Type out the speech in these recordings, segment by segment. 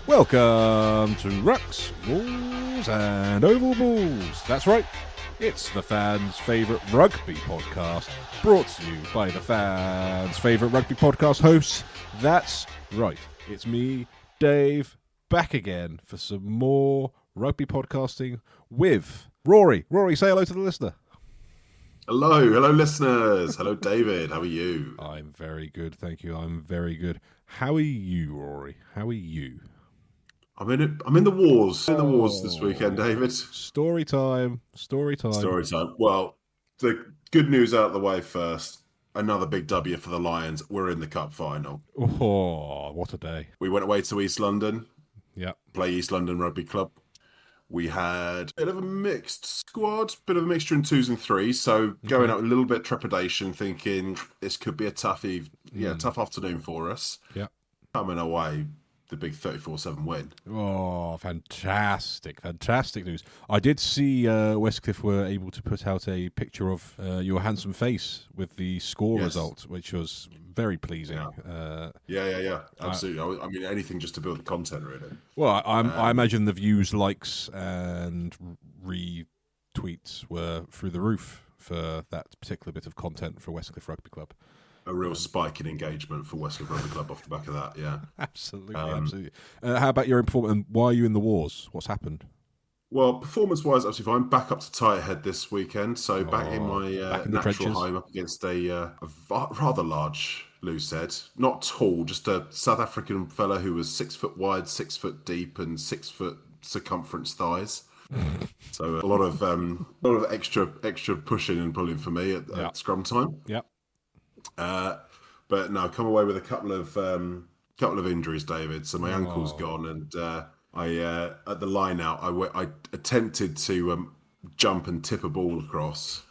Welcome to Rucks, Walls and Oval Balls. That's right, it's the fans' favourite rugby podcast, brought to you by the fans' favourite rugby podcast hosts. That's right, it's me, Dave, back again for some more rugby podcasting with Rory. Rory, say hello to the listener. Hello listeners. Hello David, how are you? I'm very good, thank you. I'm very good. How are you, Rory? How are you? I'm in the wars. In the wars this weekend, David. Story time. Well, the good news out of the way first. Another big W for the Lions. We're in the cup final. Oh, what a day. We went away to East London. Yeah. Play East London Rugby Club. We had a bit of a mixed squad, bit of a mixture in twos and threes. So going out with a little bit of trepidation, thinking this could be a tough afternoon for us. Yeah. Coming away, the big 34-7 win. Oh, fantastic news. I did see Westcliff were able to put out a picture of your handsome face with the score result, which was very pleasing. Yeah. Absolutely. I mean, anything just to build the content, really. Well, I imagine the views, likes, and retweets were through the roof for that particular bit of content for Westcliff Rugby Club. A real spike in engagement for Westcliff Rugby Club off the back of that, yeah. Absolutely. How about your own performance, and why are you in the wars? What's happened? Well, performance-wise, absolutely fine. Back up to tight head this weekend, so back in my natural home up against a rather large loose head. Not tall, just a South African fella who was 6 foot wide, 6 foot deep, and 6 foot circumference thighs. So a lot of extra pushing and pulling for me at scrum time. Yeah. But no, come away with a couple of injuries, David. So my ankle's gone, and I at the line out, I attempted to jump and tip a ball across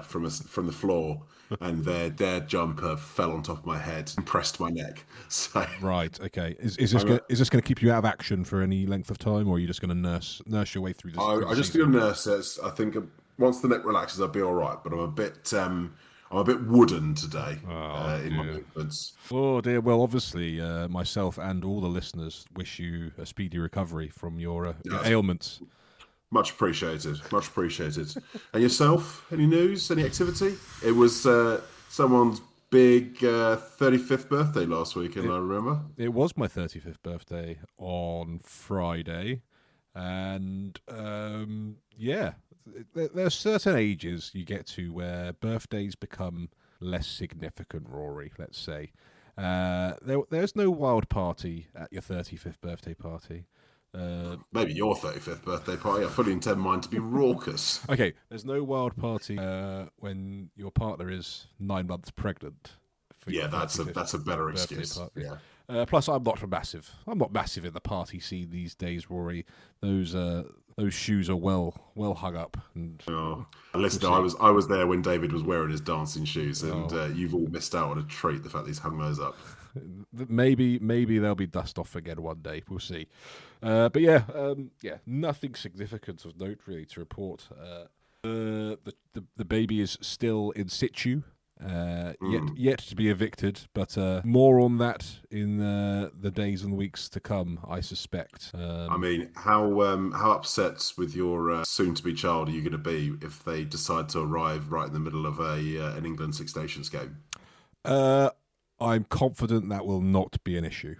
from the floor, and their jumper fell on top of my head and pressed my neck. So right, okay. Is this going to keep you out of action for any length of time, or are you just going to nurse your way through this? I just feel nurse it. I think once the neck relaxes, I'll be all right. But I'm a bit wooden today in my movements. Oh dear. Well, obviously, myself and all the listeners wish you a speedy recovery from your ailments. Much appreciated. And yourself? Any news? Any activity? It was someone's big 35th birthday last weekend, I remember. It was my 35th birthday on Friday. And, there's certain ages you get to where birthdays become less significant, Rory, let's say. There's no wild party at your 35th birthday party. Maybe your 35th birthday party. I fully intend mine to be raucous. Okay, there's no wild party when your partner is 9 months pregnant. Yeah, that's a better excuse. Party. Yeah. Plus, I'm not massive in the party scene these days, Rory. Those shoes are well hung up. And listen, I was there when David was wearing his dancing shoes, and you've all missed out on a treat. The fact that he's hung those up. Maybe they'll be dust off again one day. We'll see. But nothing significant of note really to report. The baby is still in situ. Yet to be evicted, but more on that in the days and weeks to come, I suspect. I mean, how upset with your soon-to-be child are you going to be if they decide to arrive right in the middle of an England Six Nations game? I'm confident that will not be an issue.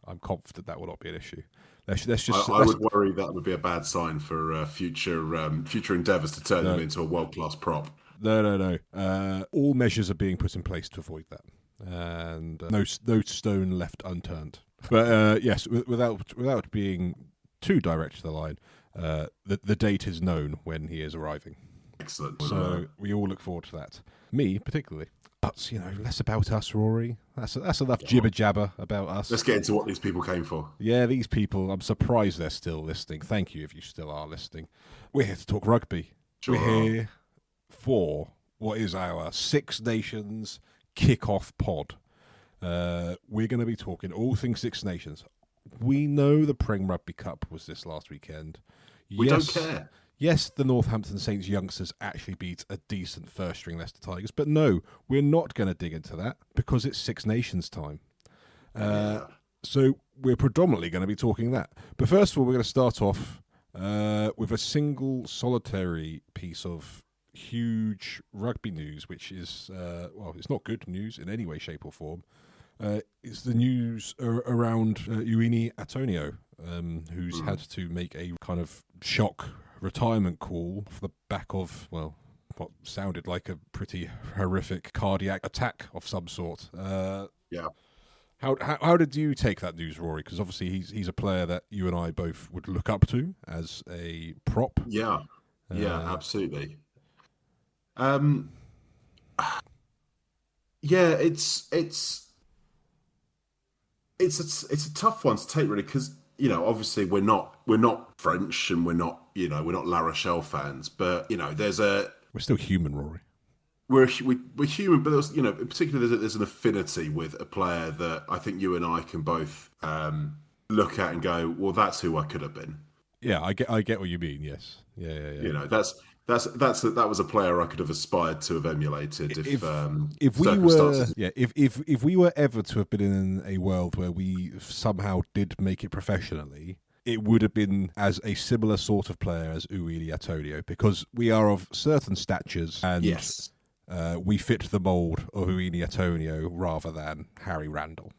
Let's just. I would worry that would be a bad sign for future endeavours to turn them into a world-class prop. No. All measures are being put in place to avoid that, and no stone left unturned. But yes, without being too direct to the line, the date is known when he is arriving. Excellent. So we all look forward to that. Me particularly. But less about us, Rory. That's enough jibber jabber about us. Let's get into what these people came for. Yeah, these people. I'm surprised they're still listening. Thank you if you still are listening. We're here to talk rugby. Sure. We're here for what is our Six Nations kickoff pod. We're going to be talking all things Six Nations. We know the Prem Rugby Cup was this last weekend. We don't care. Yes, the Northampton Saints youngsters actually beat a decent first-string Leicester Tigers, but no, we're not going to dig into that because it's Six Nations time. So we're predominantly going to be talking that. But first of all, we're going to start off with a single solitary piece of huge rugby news, which is, it's not good news in any way, shape or form. It's the news around Uini Atonio, who's had to make a kind of shock retirement call off the back of, what sounded like a pretty horrific cardiac attack of some sort. Yeah. How did you take that news, Rory? Because obviously he's a player that you and I both would look up to as a prop. Yeah, absolutely. It's a tough one to take, really, because obviously we're not French and we're not La Rochelle fans, but we're still human, Rory. We're human, but there's particularly there's an affinity with a player that I think you and I can both look at and go, well, that's who I could have been. Yeah, I get what you mean. Yes, yeah. That was a player I could have aspired to have emulated if we were ever to have been in a world where we somehow did make it professionally, it would have been as a similar sort of player as Uini Atonio, because we are of certain statures and yes. We fit the mould of Uini Atonio rather than Harry Randall.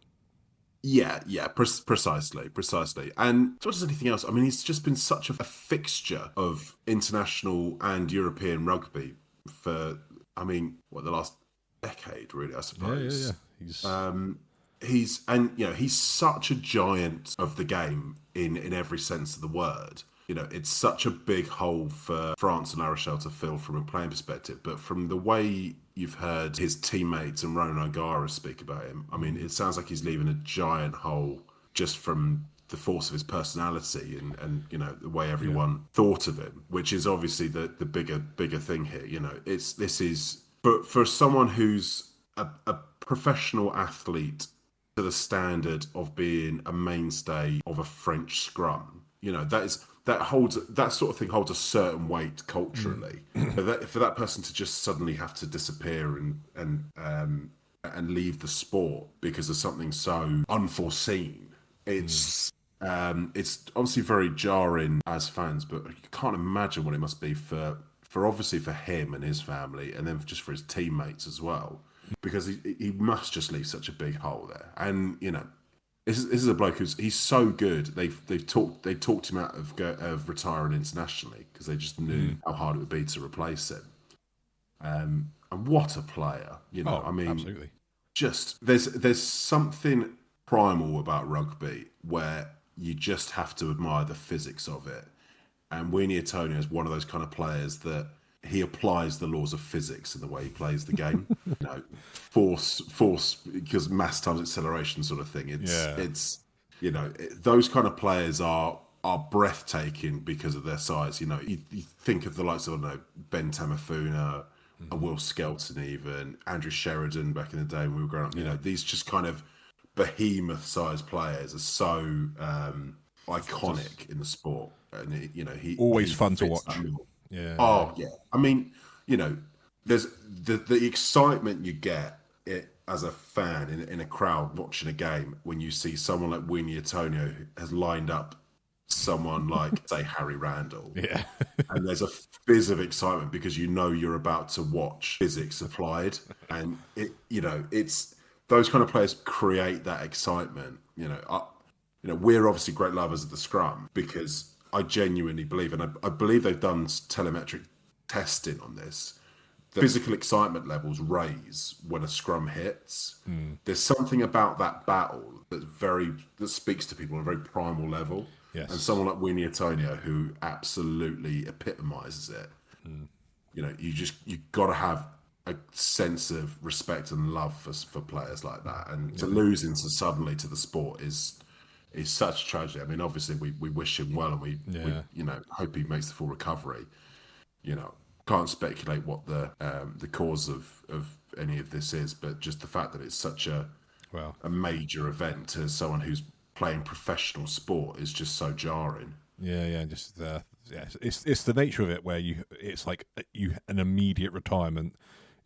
Yeah, precisely. And not just anything else, I mean, he's just been such a fixture of international and European rugby for, the last decade, really, I suppose. Yeah. He's such a giant of the game in every sense of the word. It's such a big hole for France and La Rochelle to fill from a playing perspective. But from the way you've heard his teammates and Ronan O'Gara speak about him, it sounds like he's leaving a giant hole just from the force of his personality and the way everyone thought of him, which is obviously the bigger thing here. But for someone who's a professional athlete to the standard of being a mainstay of a French scrum, that sort of thing holds a certain weight culturally. For that person to just suddenly have to disappear and leave the sport because of something so unforeseen, it's obviously very jarring as fans, but you can't imagine what it must be for obviously for him and his family, and then just for his teammates as well, because he must just leave such a big hole there. And this is a bloke he's so good. They talked him out of retiring internationally because they just knew how hard it would be to replace him. And what a player, absolutely. Just there's something primal about rugby where you just have to admire the physics of it. And Uini Atonio is one of those kind of players that he applies the laws of physics in the way he plays the game. Force, because mass times acceleration sort of thing. It's those kind of players are breathtaking because of their size. You think of the likes of Ben Tamafuna, Will Skelton, even Andrew Sheridan back in the day when we were growing up. These just kind of behemoth-sized players are so iconic in the sport, and he always fun to watch. Yeah. Oh yeah. There's the excitement you get as a fan in a crowd watching a game when you see someone like Uini Atonio who has lined up someone like say Harry Randall. Yeah. And there's a fizz of excitement because you're about to watch physics applied, and it's those kind of players create that excitement. We're obviously great lovers of the scrum because I genuinely believe, and I believe they've done telemetric testing on this, the physical excitement levels raise when a scrum hits. There's something about that battle that speaks to people on a very primal level. Yes. And someone like Uini Atonio, who absolutely epitomises it. You got to have a sense of respect and love for players like that, and to lose into suddenly to the sport is such a tragedy. Obviously we wish him well, and we hope he makes the full recovery. Can't speculate what the cause of any of this is, but just the fact that it's such a major event to someone who's playing professional sport is just so jarring. It's the nature of it where it's like an immediate retirement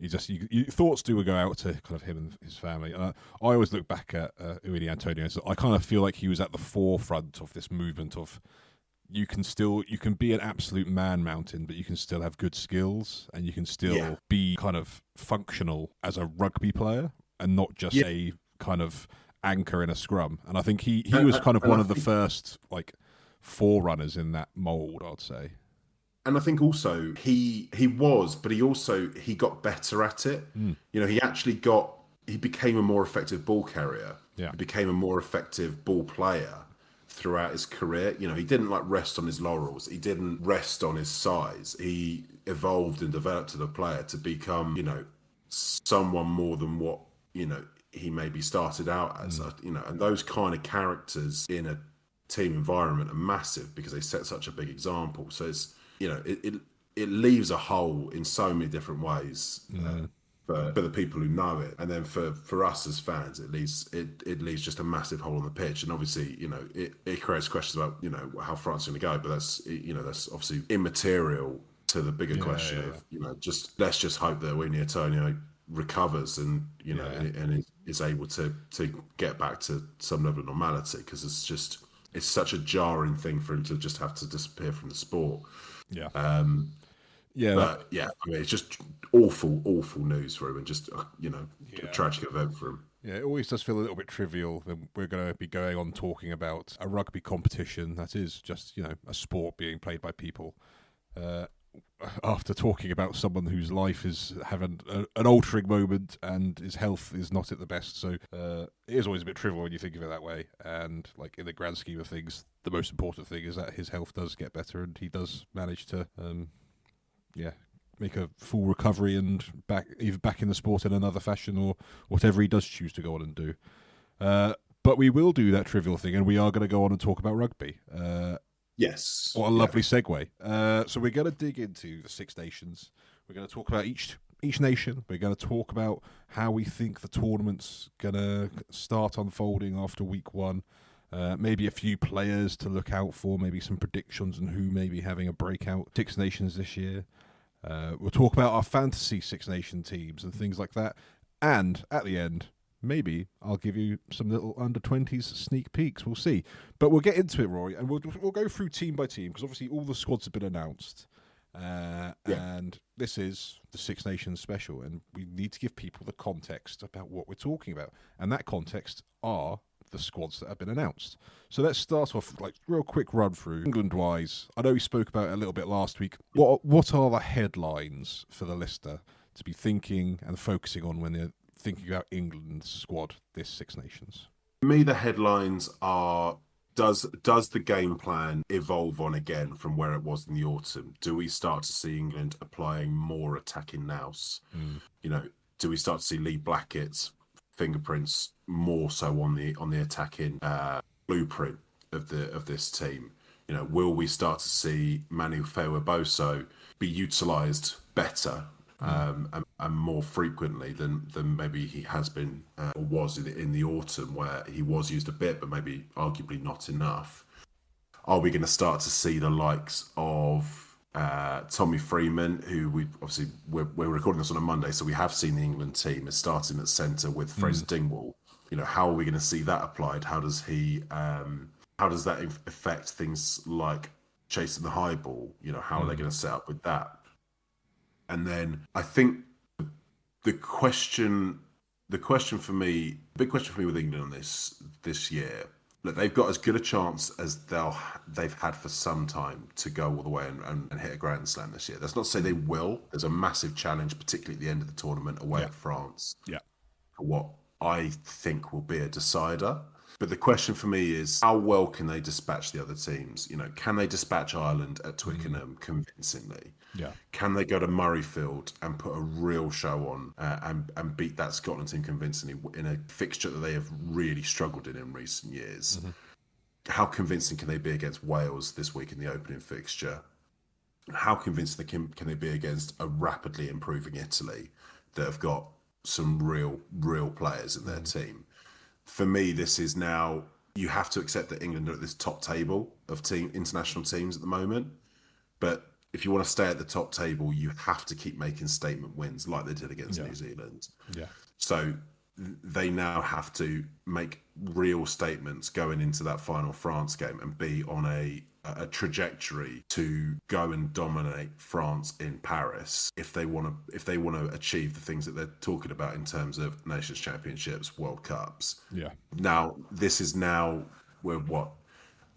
you thoughts do go out to kind of him and his family. And I always look back at Uini Atonio. So I kind of feel like he was at the forefront of this movement of you can be an absolute man mountain, but you can still have good skills and you can still be kind of functional as a rugby player and not just a kind of anchor in a scrum. And I think he was kind of one of the first like forerunners in that mold, I'd say. And I think also he was, but he got better at it. You know, he became a more effective ball carrier. Yeah. He became a more effective ball player throughout his career. You know, he didn't like rest on his laurels. He didn't rest on his size. He evolved and developed as a player to become, you know, someone more than what, you know, he maybe started out as. You know, and those kind of characters in a team environment are massive because they set such a big example. So it's, you know, it leaves a hole in so many different ways for the people who know it, and then for us as fans, it leaves just a massive hole on the pitch. And obviously, you know, it creates questions about, you know, how France is going to go, but that's, you know, that's obviously immaterial to the bigger question of, you know, let's just hope that Uini Atonio recovers and, you know, and is able to get back to some level of normality, because it's such a jarring thing for him to just have to disappear from the sport. Yeah. I mean, it's just awful news for him, and just, you know, a tragic event for him. Yeah, it always does feel a little bit trivial that we're going to be going on talking about a rugby competition that is just, you know, a sport being played by people. After talking about someone whose life is having an altering moment and his health is not at the best. So it is always a bit trivial when you think of it that way. And like in the grand scheme of things, the most important thing is that his health does get better and he does manage to, make a full recovery and either back in the sport in another fashion or whatever he does choose to go on and do. But we will do that trivial thing, and we are going to go on and talk about rugby. Yes. What a lovely segue. So we're going to dig into the Six Nations. We're going to talk about each nation. We're going to talk about how we think the tournament's going to start unfolding after week one. Maybe a few players to look out for, maybe some predictions on who may be having a breakout Six Nations this year. We'll talk about our fantasy Six Nation teams and things like that. And at the end, maybe I'll give you some little under-20s sneak peeks. We'll see. But we'll get into it, Rory, and we'll go through team by team, because obviously all the squads have been announced. And this is the Six Nations special, and we need to give people the context about what we're talking about. And that context are the squads that have been announced. So let's start off like real quick run through England-wise. I know we spoke about it a little bit last week. What are the headlines for the listener to be thinking and focusing on when they're thinking about England's squad this Six Nations? For me, the headlines are: does the game plan evolve on again from where it was in the autumn? Do we start to see England applying more attacking nous? You know, do we start to see Lee Blackett's fingerprints more so on the attacking blueprint of this team? You know, will we start to see Manu Fewa-Boso be utilised better and more frequently than maybe he has been or was in the autumn, where he was used a bit, but maybe arguably not enough? Are we going to start to see the likes of Tommy Freeman, who we're recording this on a Monday, so we have seen the England team is starting at centre with Fraser Dingwall. You know, how are we going to see that applied? How does that affect things like chasing the high ball? You know, how are they going to set up with that? And then I think the question for me, big question for me with England on this year, look, they've got as good a chance as they've had for some time to go all the way and hit a Grand Slam this year. That's not to say they will. There's a massive challenge, particularly at the end of the tournament, away at France. Yeah. For what I think will be a decider. But the question for me is, how well can they dispatch the other teams? You know, can they dispatch Ireland at Twickenham convincingly? Yeah. Can they go to Murrayfield and put a real show on and beat that Scotland team convincingly in a fixture that they have really struggled in recent years? How convincing can they be against Wales this week in the opening fixture? How convincing can they be against a rapidly improving Italy that have got some real players in their team? For me, this is now, you have to accept that England are at this top table of international teams at the moment. But if you want to stay at the top table, you have to keep making statement wins like they did against New Zealand. Yeah. So they now have to make real statements going into that final France game and be on a trajectory to go and dominate France in Paris if they want to achieve the things that they're talking about in terms of Nations Championships, World Cups. Yeah. Now we're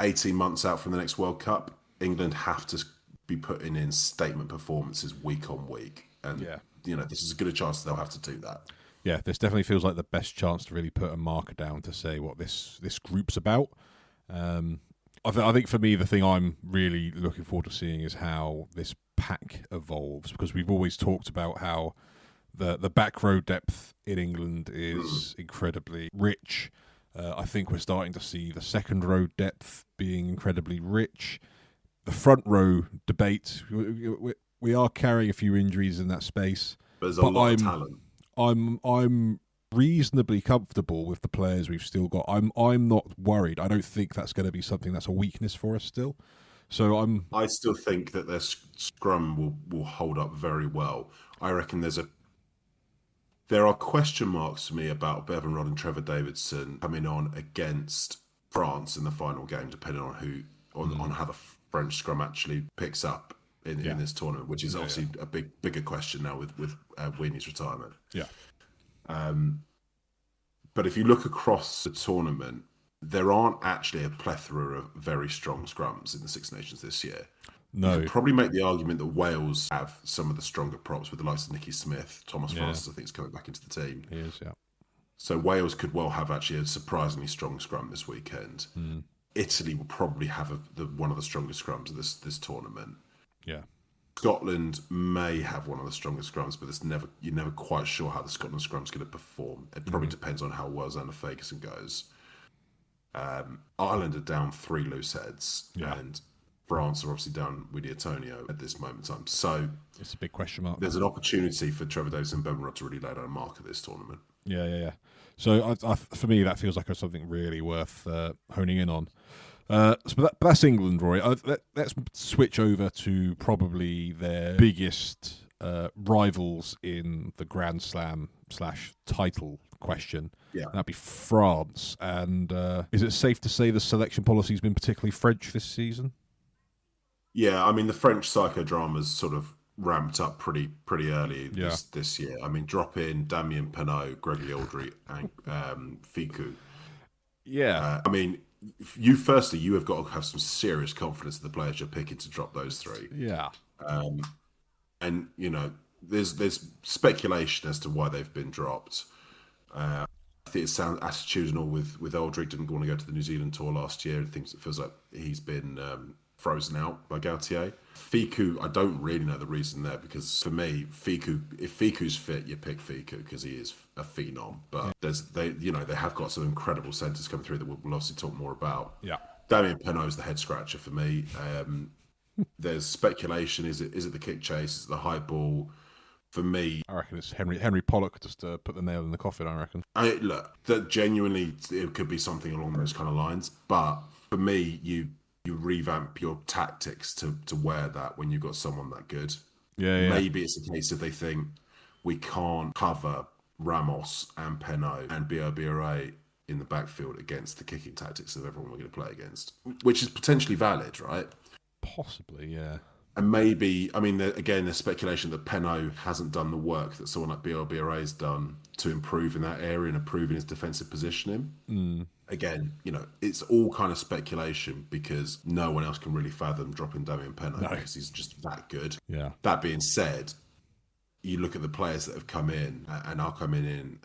18 months out from the next World Cup. England have to be putting in statement performances week on week, and this is as good a chance they'll have to do that. Yeah, this definitely feels like the best chance to really put a marker down to say what this group's about. I think for me, the thing I'm really looking forward to seeing is how this pack evolves, because we've always talked about how the back row depth in England is incredibly rich. I think we're starting to see the second row depth being incredibly rich. The front row debate, we are carrying a few injuries in that space. There's a lot of talent. I'm reasonably comfortable with the players we've still got. I'm not worried. I don't think that's going to be something that's a weakness for us still. So I still think that their scrum will hold up very well. I reckon there are question marks for me about Bevan Rod and Trevor Davidson coming on against France in the final game, depending on how the French scrum actually picks up in this tournament, which is obviously a bigger question now with Uini's retirement. Yeah. But if you look across the tournament, there aren't actually a plethora of very strong scrums in the Six Nations this year. No. You could probably make the argument that Wales have some of the stronger props with the likes of Nicky Smith. Thomas Francis, I think, is coming back into the team. He is, yeah. So Wales could well have actually a surprisingly strong scrum this weekend. Italy will probably have one of the strongest scrums of this tournament. Yeah. Scotland may have one of the strongest scrums, but you're never quite sure how the Scotland scrum's going to perform. It probably depends on how well Xander Ferguson goes. Ireland are down 3 loose heads, and France are obviously down Uini Atonio at this moment in time. So it's a big question mark. There's an opportunity for Trevor Davis and Bevan Rod to really lay down a mark at this tournament. Yeah. So for me, that feels like something really worth honing in on. So that's England, Roy. Let's switch over to probably their biggest rivals in the Grand Slam / title question. Yeah. That'd be France. And is it safe to say the selection policy has been particularly French this season? Yeah, I mean, the French psychodrama's sort of ramped up pretty early this year. I mean, drop in Damien Penaud, Gregory Aldridge, and Ficou. Yeah. I mean, you have got to have some serious confidence in the players you're picking to drop those 3. Yeah. And there's speculation as to why they've been dropped. I think it sounds attitudinal with Aldridge. Didn't want to go to the New Zealand tour last year. It feels like he's been frozen out by Gautier. Ficou, I don't really know the reason there, because for me, if Ficou's fit, you pick Ficou because he is a phenom. But they have got some incredible centres coming through that we'll obviously talk more about. Yeah. Damien Penaud's the head scratcher for me. There's speculation: is it the kick chase? Is it the high ball? For me, I reckon it's Henry Pollock just to put the nail in the coffin. I reckon. That genuinely it could be something along those kind of lines. But for me, you revamp your tactics to wear that when you've got someone that good. Yeah. Maybe it's a case if they think we can't cover Ramos and Penaud and BRBRA in the backfield against the kicking tactics of everyone we're going to play against, which is potentially valid, right? Possibly, yeah. And maybe, I mean, again, there's speculation that Penaud hasn't done the work that someone like BRBRA has done to improve in that area and improve in his defensive positioning. Again, it's all kind of speculation because no one else can really fathom dropping Damien Penaud because he's just that good. Yeah. That being said, you look at the players that have come in and are coming in,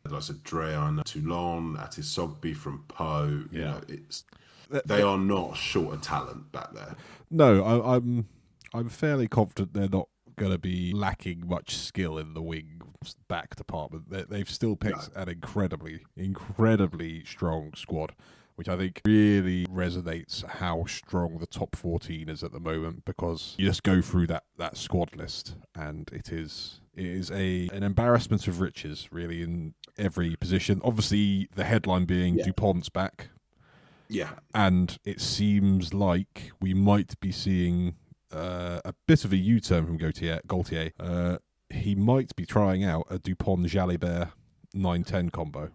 like I said, Dreyan, Toulon, Atis Sogby from Po. They are not short of talent back there. No, I'm fairly confident they're not going to be lacking much skill in the wing back department. They've still picked an incredibly strong squad, which I think really resonates how strong the top 14 is at the moment, because you just go through that squad list and it is an embarrassment of riches, really, in every position. Obviously, the headline being Dupont's back. Yeah. And it seems like we might be seeing a bit of a U-turn from Gaultier. He might be trying out a Dupont Jalibert 9-10 combo.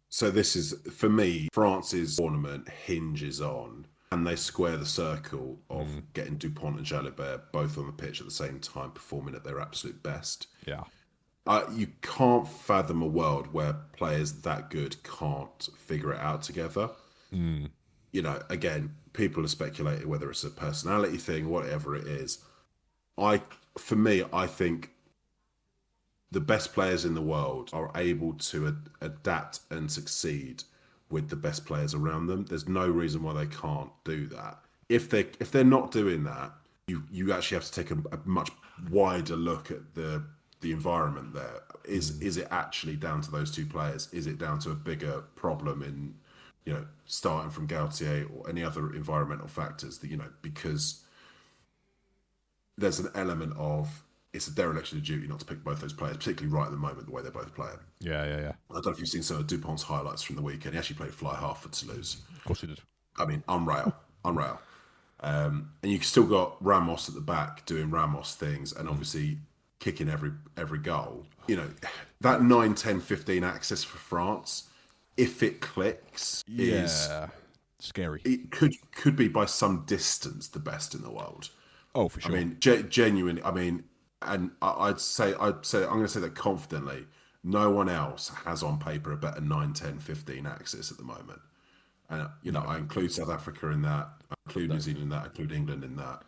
So this is, for me, France's tournament hinges on, and they square the circle of getting Dupont and Jalibert both on the pitch at the same time, performing at their absolute best. Yeah. You can't fathom a world where players that good can't figure it out together. You know, again, people are speculating whether it's a personality thing, whatever it is. For me, I think the best players in the world are able to adapt and succeed with the best players around them. There's no reason why they can't do that. If they're not doing that, you actually have to take a much wider look at the environment there. Is it actually down to those two players? Is it down to a bigger problem in, you know, starting from Gaultier or any other environmental factors that, you know, because there's an element of it's a dereliction of duty not to pick both those players, particularly right at the moment, the way they're both playing. Yeah. I don't know if you've seen some of Dupont's highlights from the weekend. He actually played fly half for Toulouse. Of course he did. I mean, unreal. And you've still got Ramos at the back doing Ramos things and obviously kicking every goal. You know, that 9, 10, 15 axis for France, if it clicks, is scary. It could be by some distance the best in the world. Oh, for sure. I mean, genuinely. I mean, and I'm going to say that confidently. No one else has on paper a better 9, 10, 15 axis at the moment. And you know, I include South Africa in that. I include New Zealand in that. I include England in that.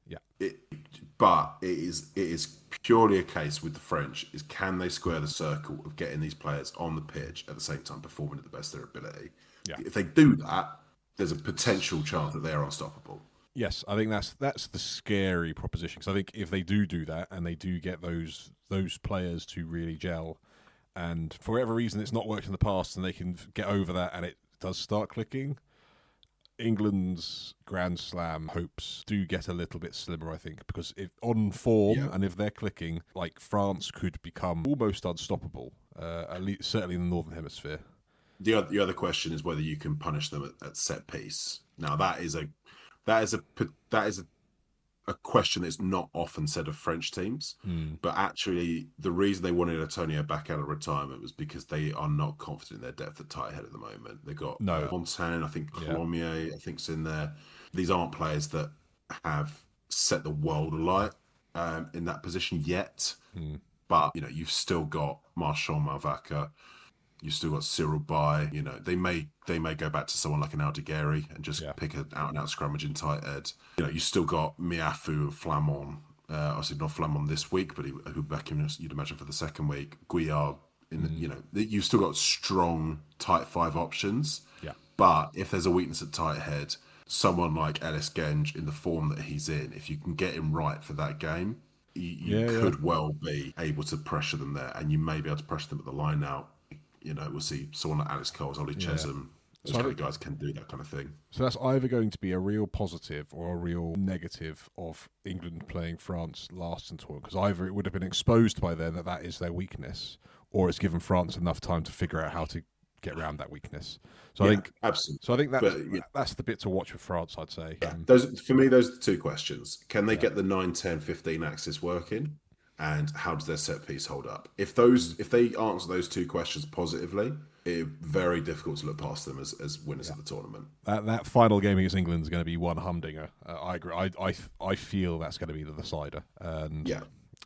Yeah. But it is purely a case with the French is can they square the circle of getting these players on the pitch at the same time performing at the best of their ability? Yeah. If they do that, there's a potential chance that they're unstoppable. Yes, I think that's the scary proposition. Because I think if they do that and they do get those players to really gel, and for whatever reason it's not worked in the past, and they can get over that, and it does start clicking, England's Grand Slam hopes do get a little bit slimmer, I think, because if on form and if they're clicking, like France could become almost unstoppable, at least certainly in the Northern Hemisphere. The other question is whether you can punish them at set piece. Now that is a question that's not often said of French teams, but actually the reason they wanted Atonio back out of retirement was because they are not confident in their depth at tight head at the moment. They've got Montaigne, I think Colomier, I think's in there. These aren't players that have set the world alight in that position yet, but you know you've still got Marchand, Malvaca. You've still got Cyril Bay. You know, they may go back to someone like an Aldegheri and just pick an out-and-out scrummaging tight head. You know, you still got Miafu and Flamand. Obviously not Flamand this week, but who back in, you'd imagine, for the second week. Guillard. You know, you've still got strong tight five options. Yeah. But if there's a weakness at tight head, someone like Ellis Genge in the form that he's in, if you can get him right for that game, you could well be able to pressure them there, and you may be able to pressure them at the line out. You know, we'll see someone like Alex Coles, Ollie Chesham. Those kind of guys can do that kind of thing. So that's either going to be a real positive or a real negative of England playing France last in tournament, because either it would have been exposed by then that is their weakness, or it's given France enough time to figure out how to get around that weakness. So I think absolutely. So I think that's the bit to watch with France, I'd say. Yeah. For me, those are the two questions. Can they get the 9, 10, 15 axis working? And how does their set piece hold up? If they answer those two questions positively, it's very difficult to look past them as winners of the tournament. That final game against England is going to be one humdinger. I agree. I feel that's going to be the decider. And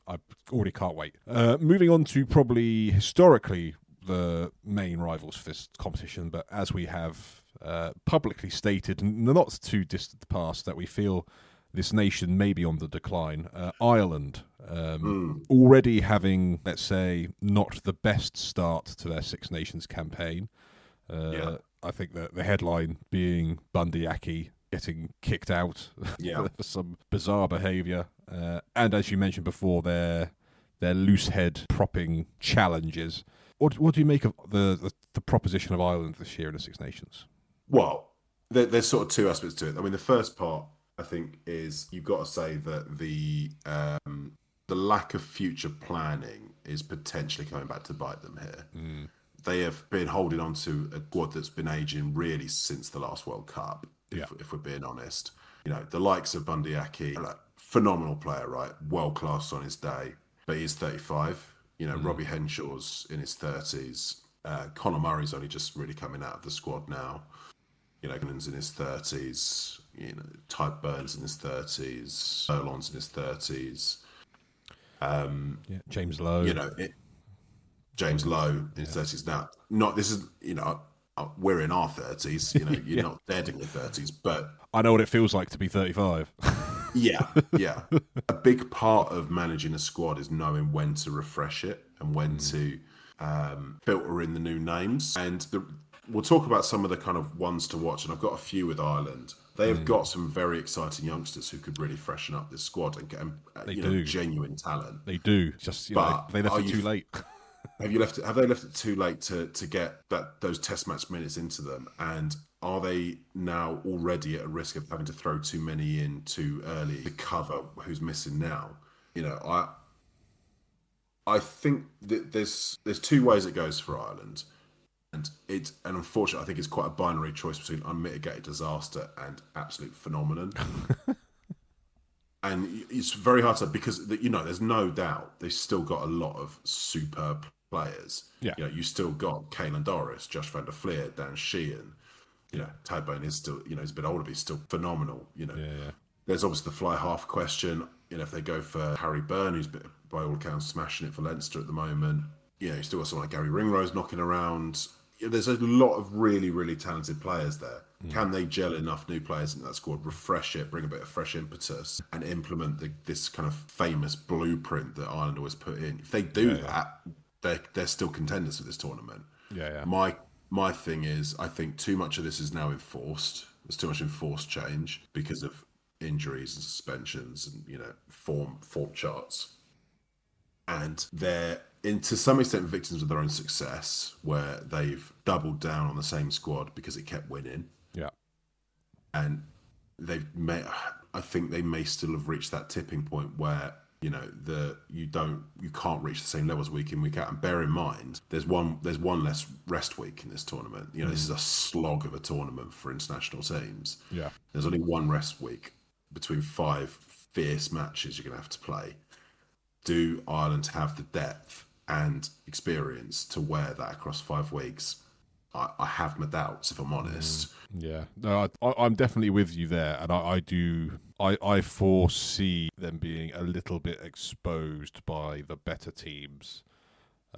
I already can't wait. Moving on to probably historically the main rivals for this competition, but as we have publicly stated in the not too distant past that we feel this nation may be on the decline. Ireland, already having, let's say, not the best start to their Six Nations campaign. I think that the headline being Bundy Aki getting kicked out for some bizarre behaviour. And as you mentioned before, their loose head propping challenges. What do you make of the proposition of Ireland this year in the Six Nations? Well, there's sort of two aspects to it. I mean, the first part, I think, is you've got to say that the lack of future planning is potentially coming back to bite them here. they have been holding on to a squad that's been aging really since the last World Cup, if we're being honest. The likes of Bundyaki, phenomenal player, right? World class on his day, but he's 35. Robbie Henshaw's in his 30s. Conor Murray's only just really coming out of the squad now. Gunnan's in his 30s. Type Burns in his 30s. Erlon's in his 30s. James Lowe. James Lowe in his 30s now. We're in our 30s. You're not dead in your 30s, but I know what it feels like to be 35. Yeah. A big part of managing a squad is knowing when to refresh it and when to filter in the new names. And we'll talk about some of the kind of ones to watch. And I've got a few with Ireland. They have got some very exciting youngsters who could really freshen up this squad and get genuine talent. They do. Just they left it too late. Have they left it too late to get those test match minutes into them? And are they now already at a risk of having to throw too many in too early to cover who's missing now? I think that there's two ways it goes for Ireland, and unfortunately I think it's quite a binary choice between unmitigated disaster and absolute phenomenon. And it's very hard to, because there's no doubt they've still got a lot of superb players. Yeah. You still got Caelan Doris, Josh van der Fleer, Dan Sheehan. Tadbone is still, he's a bit older, but he's still phenomenal. There's obviously the fly half question. If they go for Harry Byrne, who's by all accounts smashing it for Leinster at the moment. You still got someone like Gary Ringrose knocking around. There's a lot of really, really talented players there. Can they gel enough new players into that squad, refresh it, bring a bit of fresh impetus, and implement this kind of famous blueprint that Ireland always put in? If they do that, they're still contenders for this tournament. My thing is, I think too much of this is now enforced. There's too much enforced change because of injuries and suspensions and form charts, and they're to some extent victims of their own success, where they've doubled down on the same squad because it kept winning. Yeah, and I think they may still have reached that tipping point where you can't reach the same levels week in, week out. And bear in mind, there's one less rest week in this tournament. This is a slog of a tournament for international teams. Yeah, there's only one rest week between 5 fierce matches you're going to have to play. Do Ireland have the depth and experience to wear that across 5 weeks? I have my doubts, if I'm honest. Yeah, no, I'm definitely with you there, and I foresee them being a little bit exposed by the better teams.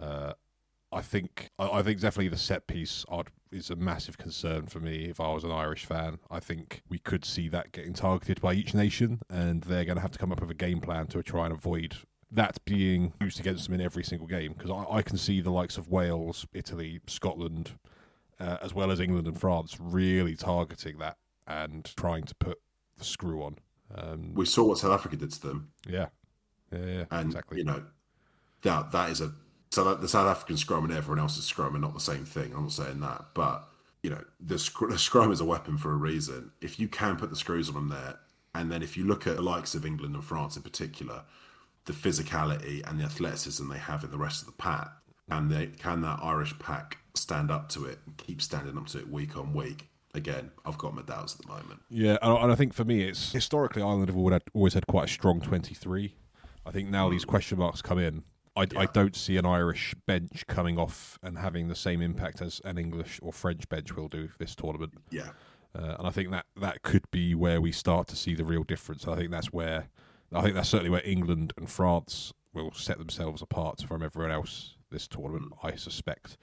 I think definitely the set piece is a massive concern for me if I was an Irish fan. I think we could see that getting targeted by each nation, and they're going to have to come up with a game plan to try and avoid that being used against them in every single game. Because I can see the likes of Wales, Italy, Scotland, as well as England and France really targeting that and trying to put the screw on. We saw what South Africa did to them. Yeah, and exactly. That is so the South African scrum and everyone else's scrum are not the same thing. I'm not saying that, but the scrum is a weapon for a reason. If you can put the screws on them there, and then if you look at the likes of England and France in particular, the physicality and the athleticism they have in the rest of the pack, and can that Irish pack stand up to it and keep standing up to it week on week? Again, I've got my doubts at the moment. Yeah, and I think for me, it's historically Ireland have always had quite a strong 23. I think now these question marks come in. I don't see an Irish bench coming off and having the same impact as an English or French bench will do this tournament. Yeah. And I think that could be where we start to see the real difference. I think that's certainly where England and France will set themselves apart from everyone else this tournament, I suspect.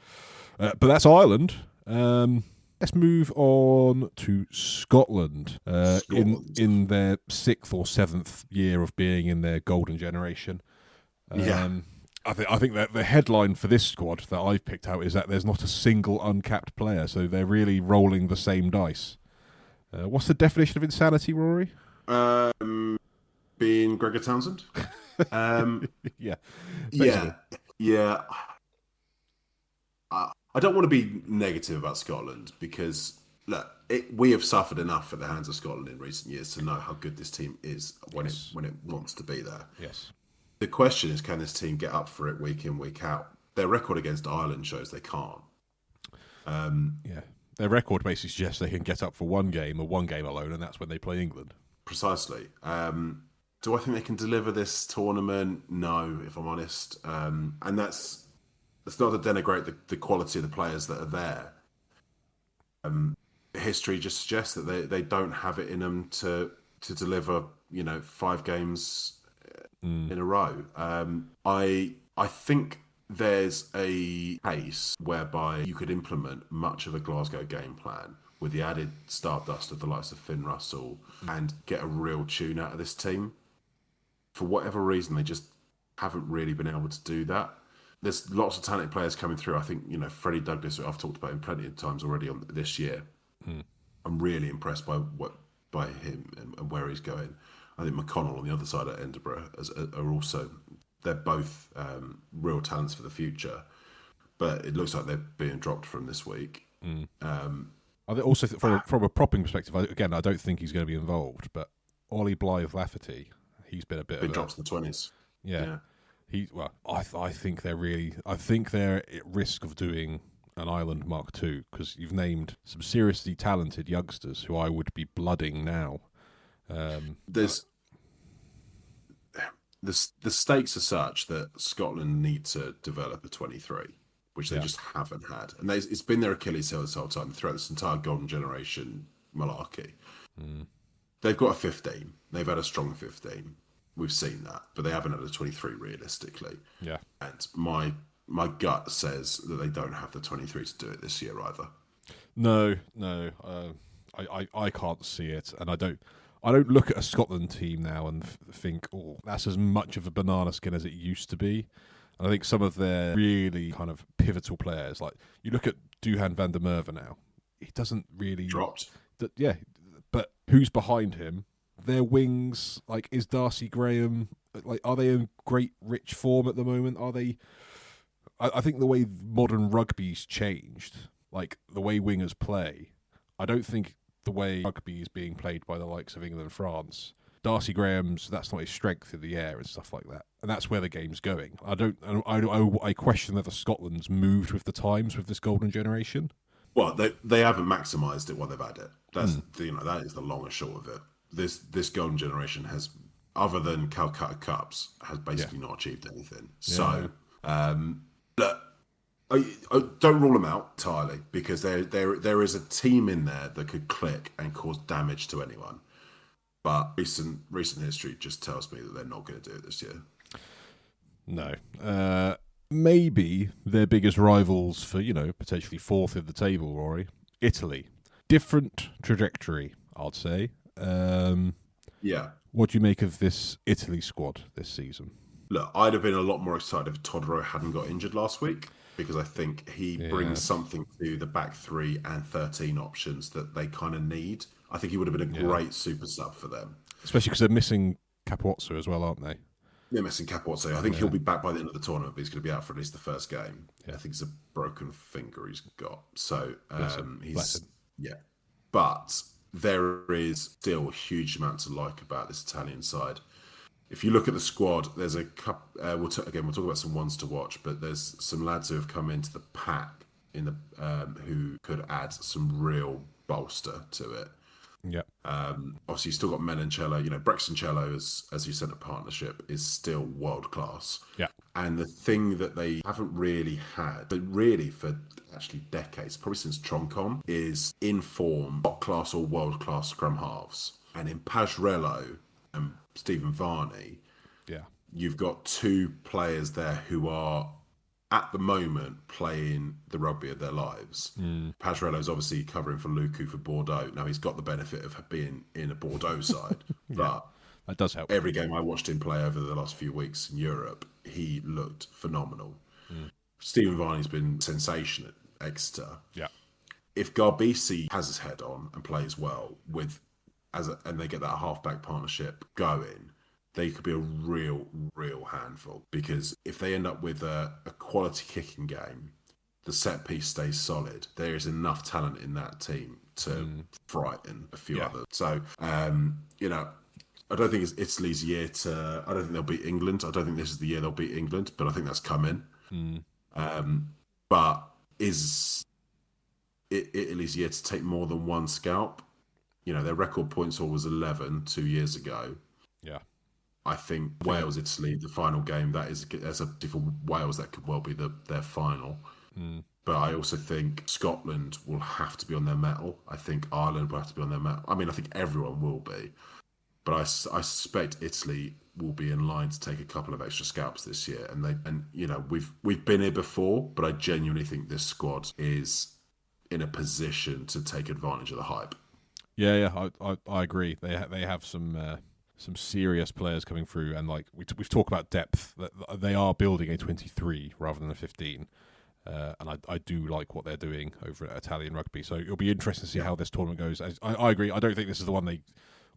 But that's Ireland. Let's move on to Scotland. In their 6th or 7th year of being in their golden generation. I think that the headline for this squad that I've picked out is that there's not a single uncapped player, so they're really rolling the same dice. What's the definition of insanity, Rory? Being Gregor Townsend. Yeah. I don't want to be negative about Scotland because look, we have suffered enough at the hands of Scotland in recent years to know how good this team is when it wants to be there. Yes. The question is, can this team get up for it week in, week out? Their record against Ireland shows they can't. Yeah, their record basically suggests they can get up for one game or one game alone, and that's when they play England. Precisely. Do I think they can deliver this tournament? No, if I'm honest. And that's not to denigrate the quality of the players that are there. History just suggests that they don't have it in them to deliver, 5 games in a row. I think there's a case whereby you could implement much of a Glasgow game plan with the added stardust of the likes of Finn Russell and get a real tune out of this team. For whatever reason, they just haven't really been able to do that. There's lots of talented players coming through. I think, Freddie Douglas, I've talked about him plenty of times already on this year. I'm really impressed by him and where he's going. I think McConnell on the other side at Edinburgh are also, they're both real talents for the future. But it looks like they're being dropped from this week. I also from a propping perspective, I don't think he's going to be involved. But Ollie Blythe-Lafferty, he's been a bit been dropped to the 20s. Yeah. I think they're at risk of doing an Ireland Mark II because you've named some seriously talented youngsters who I would be blooding now. The stakes are such that Scotland need to develop a 23, which they just haven't had. And it's been their Achilles heel this whole time throughout this entire golden generation malarkey. They've got a 15. They've had a strong 15. We've seen that, but they haven't had a 23 realistically. Yeah. And my gut says that they don't have the 23 to do it this year either. No. I can't see it, and I don't look at a Scotland team now and think, oh, that's as much of a banana skin as it used to be. And I think some of their really kind of pivotal players, like you look at Duhan van der Merwe now, he doesn't really dropped. But who's behind him? Their wings, like, is Darcy Graham, like, are they in great rich form at the moment? Are they? I think the way modern rugby's changed, like the way wingers play, I don't think the way rugby is being played by the likes of England and France. Darcy Graham's, that's not his strength in the air and stuff like that, and that's where the game's going. I question whether Scotland's moved with the times with this golden generation. Well, they haven't maximised it while they've had it. That's that is the long and short of it. This golden generation has, other than Calcutta Cups, has basically not achieved anything. So, look, I don't rule them out entirely because there is a team in there that could click and cause damage to anyone. But recent history just tells me that they're not going to do it this year. No. Maybe their biggest rivals for, potentially fourth in the table, Rory, Italy. Different trajectory, I'd say. What do you make of this Italy squad this season? Look, I'd have been a lot more excited if Todoro hadn't got injured last week because I think he brings something to the back 3 and 13 options that they kind of need. I think he would have been a great super sub for them. Especially because they're missing Capuozzo as well, aren't they? They're missing Capuozzo. I think he'll be back by the end of the tournament, but he's going to be out for at least the first game. I think it's a broken finger he's got. So Bless him. Yeah. But there is still a huge amount to like about this Italian side. If you look at the squad, there's a couple. We'll talk about some ones to watch, but there's some lads who have come into the pack who could add some real bolster to it. Yeah. Obviously, you've still got Menoncello. Brexton Cello, as you said, a partnership is still world class. Yeah. And the thing that they haven't really had, but really for actually decades, probably since Troncom, is in form, top class or world class scrum halves. And in Pasrello and Stephen Varney, you've got 2 players there who are at the moment playing the rugby of their lives. Pasrello's obviously covering for Luku for Bordeaux. Now he's got the benefit of being in a Bordeaux side, but that does help. Every game I watched him play over the last few weeks in Europe, he looked phenomenal. Stephen Varney's been sensational at Exeter. Yeah. If Garbisi has his head on and plays well and they get that halfback partnership going, they could be a real handful, because if they end up with a quality kicking game, the set piece stays solid, there is enough talent in that team to frighten a few others. So, I don't think it's Italy's year I don't think they'll beat England. I don't think this is the year they'll beat England, but I think that's coming. But is Italy's year to take more than one scalp. Their record points haul was 11 2 years ago. Yeah. I think Wales, Italy, the final game, that's for Wales, that could well be their final. But I also think Scotland will have to be on their mettle. I think Ireland will have to be on their mettle. I mean, I think everyone will be. But I suspect Italy will be in line to take a couple of extra scalps this year. And we've been here before, but I genuinely think this squad is in a position to take advantage of the hype. Yeah, I agree. They have some serious players coming through, and like we've talked about depth. That they are building a 23 rather than a 15, and I do like what they're doing over at Italian rugby. So it'll be interesting to see how this tournament goes. I agree. I don't think this is the one they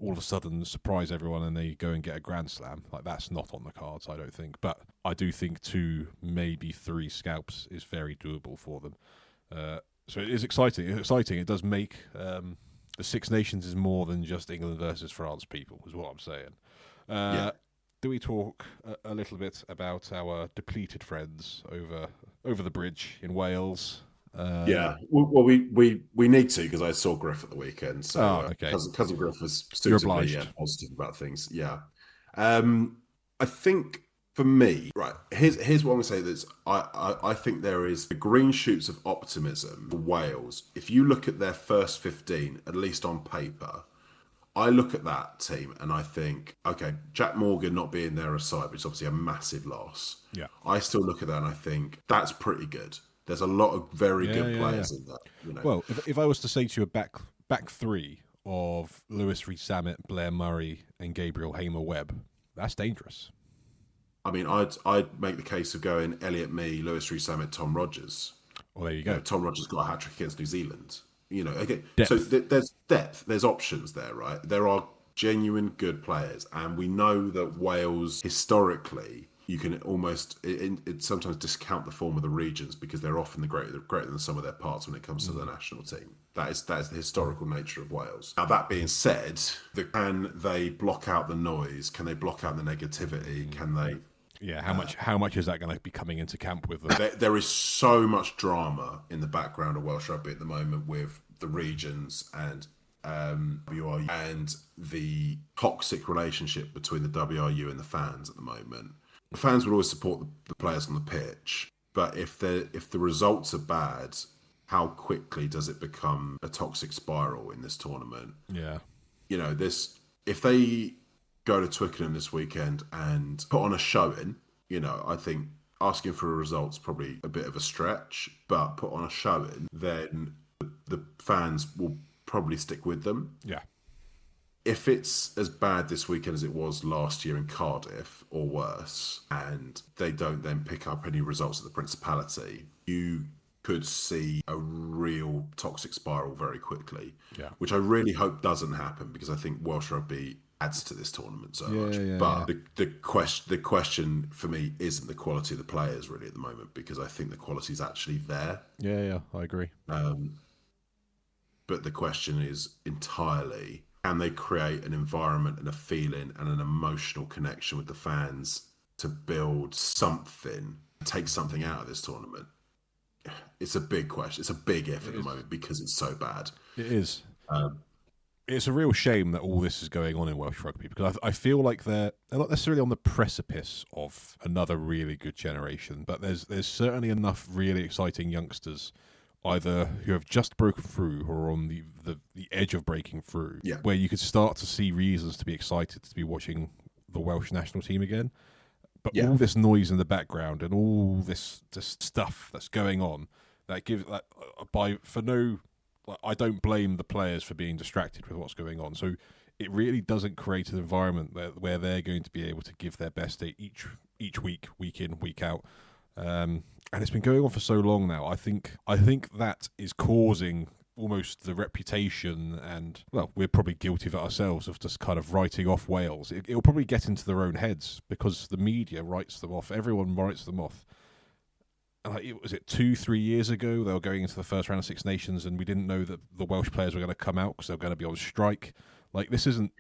all of a sudden surprise everyone and they go and get a Grand Slam. Like, that's not on the cards, I don't think. But I do think 2, maybe 3 scalps is very doable for them. So it is exciting. It's exciting. It does make the Six Nations is more than just England versus France, people, is what I'm saying. Do we talk a little bit about our depleted friends over the bridge in Wales? Well, we need to, because I saw Griff at the weekend. So okay. cousin Griff was suitably positive about things. Yeah, I think for me, right, here's what I'm going to say. That's I think there is green shoots of optimism for Wales. If you look at their first 15, at least on paper, I look at that team and I think, okay, Jack Morgan not being there aside, which is obviously a massive loss. Yeah, I still look at that and I think that's pretty good. There's a lot of very good players in that. Well, if I was to say to you a back 3 of Lewis Rees-Zammit, Blair Murray, and Gabriel Hamer-Webb, that's dangerous. I mean, I'd make the case of going Elliot Mee, Lewis Rees-Zammit, Tom Rogers. Well, there you go. Tom Rogers got a hat-trick against New Zealand. Okay. Depth. So there's depth. There's options there, right? There are genuine good players, and we know that Wales historically, you can almost sometimes discount the form of the regions because they're often the greater than some of their parts when it comes to the national team. That is the historical nature of Wales. Now, that being said, can they block out the noise? Can they block out the negativity? Can they? Yeah, how much is that going to be coming into camp with them? There is so much drama in the background of Welsh rugby at the moment with the regions and WRU and the toxic relationship between the WRU and the fans at the moment. The fans would always support the players on the pitch, but if the results are bad, how quickly does it become a toxic spiral in this tournament? Yeah, if they go to Twickenham this weekend and put on a showing, I think asking for a result's probably a bit of a stretch, but put on a showing, then the fans will probably stick with them. Yeah. If it's as bad this weekend as it was last year in Cardiff, or worse, and they don't then pick up any results at the Principality, you could see a real toxic spiral very quickly. Yeah. Which I really hope doesn't happen, because I think Welsh rugby adds to this tournament so much. But the question for me isn't the quality of the players really at the moment, because I think the quality is actually there. Yeah, I agree. But the question is entirely, can they create an environment and a feeling and an emotional connection with the fans to build something, take something out of this tournament? It's a big question. It's a big if at the moment, because it's so bad. It is. It's a real shame that all this is going on in Welsh rugby, because I feel like they're not necessarily on the precipice of another really good generation, but there's certainly enough really exciting youngsters, either who have just broken through or on the edge of breaking through, where you could start to see reasons to be excited to be watching the Welsh national team again. But all this noise in the background and all this stuff that's going on, that gives I don't blame the players for being distracted with what's going on. So it really doesn't create an environment where they're going to be able to give their best each week, week in, week out. And it's been going on for so long now. I think that is causing almost the reputation, and, well, we're probably guilty of it ourselves, of just kind of writing off Wales. It'll probably get into their own heads, because the media writes them off. Everyone writes them off. Was it 2-3 years ago they were going into the first round of Six Nations, and we didn't know that the Welsh players were going to come out because they were going to be on strike. Like, this isn't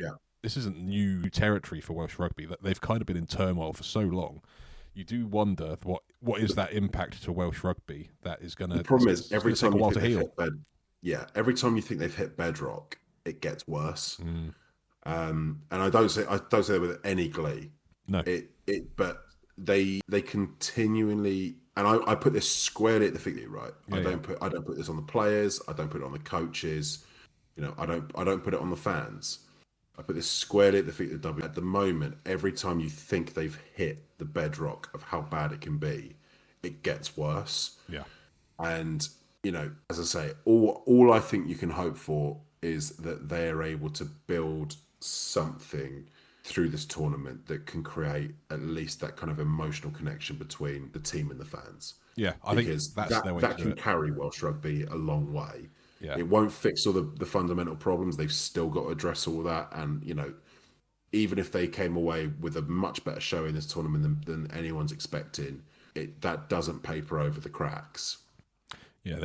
new territory for Welsh rugby. They've kind of been in turmoil for so long. You do wonder what is that impact to Welsh rugby that is going to. The problem is every time you every time you think they've hit bedrock, it gets worse. And I don't say that with any glee. No. But they continually, and I put this squarely at the feet of you, right? I don't put this on the players. I don't put it on the coaches. I don't put it on the fans. I put this squarely at the feet of the W. At the moment, every time you think they've hit the bedrock of how bad it can be, it gets worse. Yeah. And, as I say, all I think you can hope for is that they are able to build something through this tournament that can create at least that kind of emotional connection between the team and the fans. Yeah, I think that's that can carry Welsh rugby a long way. Yeah. It won't fix all the fundamental problems. They've still got to address all that. And, even if they came away with a much better show in this tournament than anyone's expecting, that doesn't paper over the cracks. Yeah,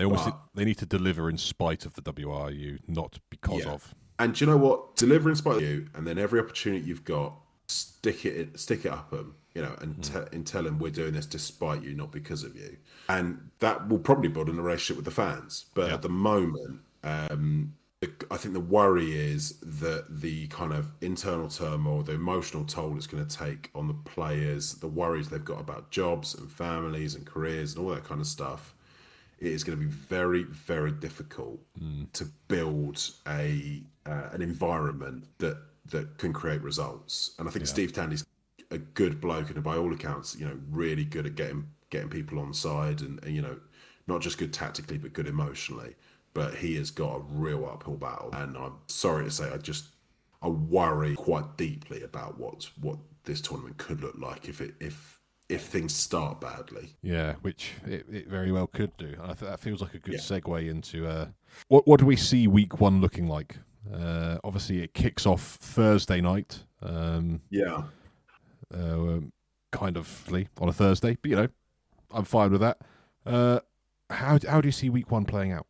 they need to deliver in spite of the WRU, not because of. And do you know what? Deliver in spite of you, and then every opportunity you've got, stick it up them, and tell them we're doing this despite you, not because of you. And that will probably build a relationship with the fans. But at the moment, I think the worry is that the kind of internal turmoil, the emotional toll it's going to take on the players, the worries they've got about jobs and families and careers and all that kind of stuff, it is going to be very, very difficult to build an environment that can create results. And I think Steve Tandy's a good bloke, and by all accounts, really good at getting people on side, and not just good tactically but good emotionally. But he has got a real uphill battle, and I'm sorry to say, I worry quite deeply about what this tournament could look like if things start badly. Yeah, which it very well could do. I think that feels like a good segue into what do we see week one looking like? Obviously, it kicks off Thursday night. Kind of on a Thursday, but I'm fine with that. How do you see week one playing out?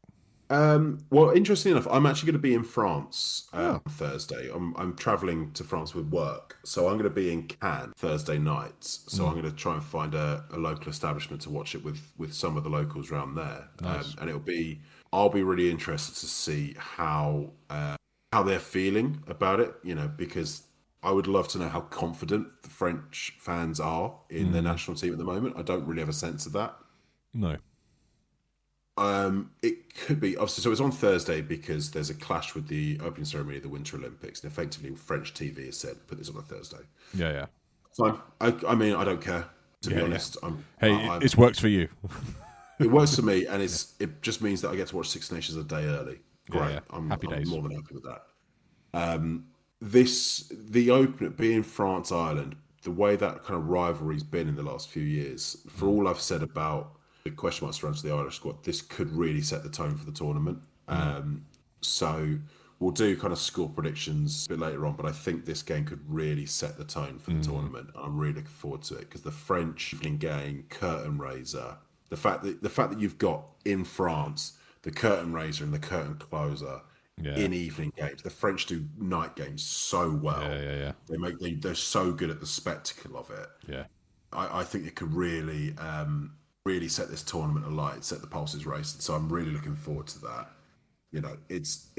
Well, interesting enough, I'm actually going to be in France on Thursday. I'm travelling to France with work, so I'm going to be in Cannes Thursday nights. So I'm going to try and find a local establishment to watch it with some of the locals around there. Nice. And I'll be really interested to see how they're feeling about it. Because I would love to know how confident the French fans are in their national team at the moment. I don't really have a sense of that. No. It could be obviously. So it's on Thursday because there's a clash with the opening ceremony of the Winter Olympics, and effectively French TV has said put this on a Thursday. Yeah. Fine. I mean, I don't care, to be honest. It works for you. It works for me, and it just means that I get to watch Six Nations a day early. Great. Yeah. I'm Happy days. more than happy with that. The open being France Ireland, the way that kind of rivalry's been in the last few years, for all I've said about the question marks around the Irish squad, this could really set the tone for the tournament. So we'll do kind of score predictions a bit later on, but I think this game could really set the tone for the tournament. I'm really looking forward to it because the French evening game, curtain raiser, the fact that you've got in France the curtain raiser and the curtain closer in evening games. The French do night games so well. Yeah. They're so good at the spectacle of it. Yeah. I think it could really set this tournament alight, set the pulses racing. So I'm really looking forward to that. It's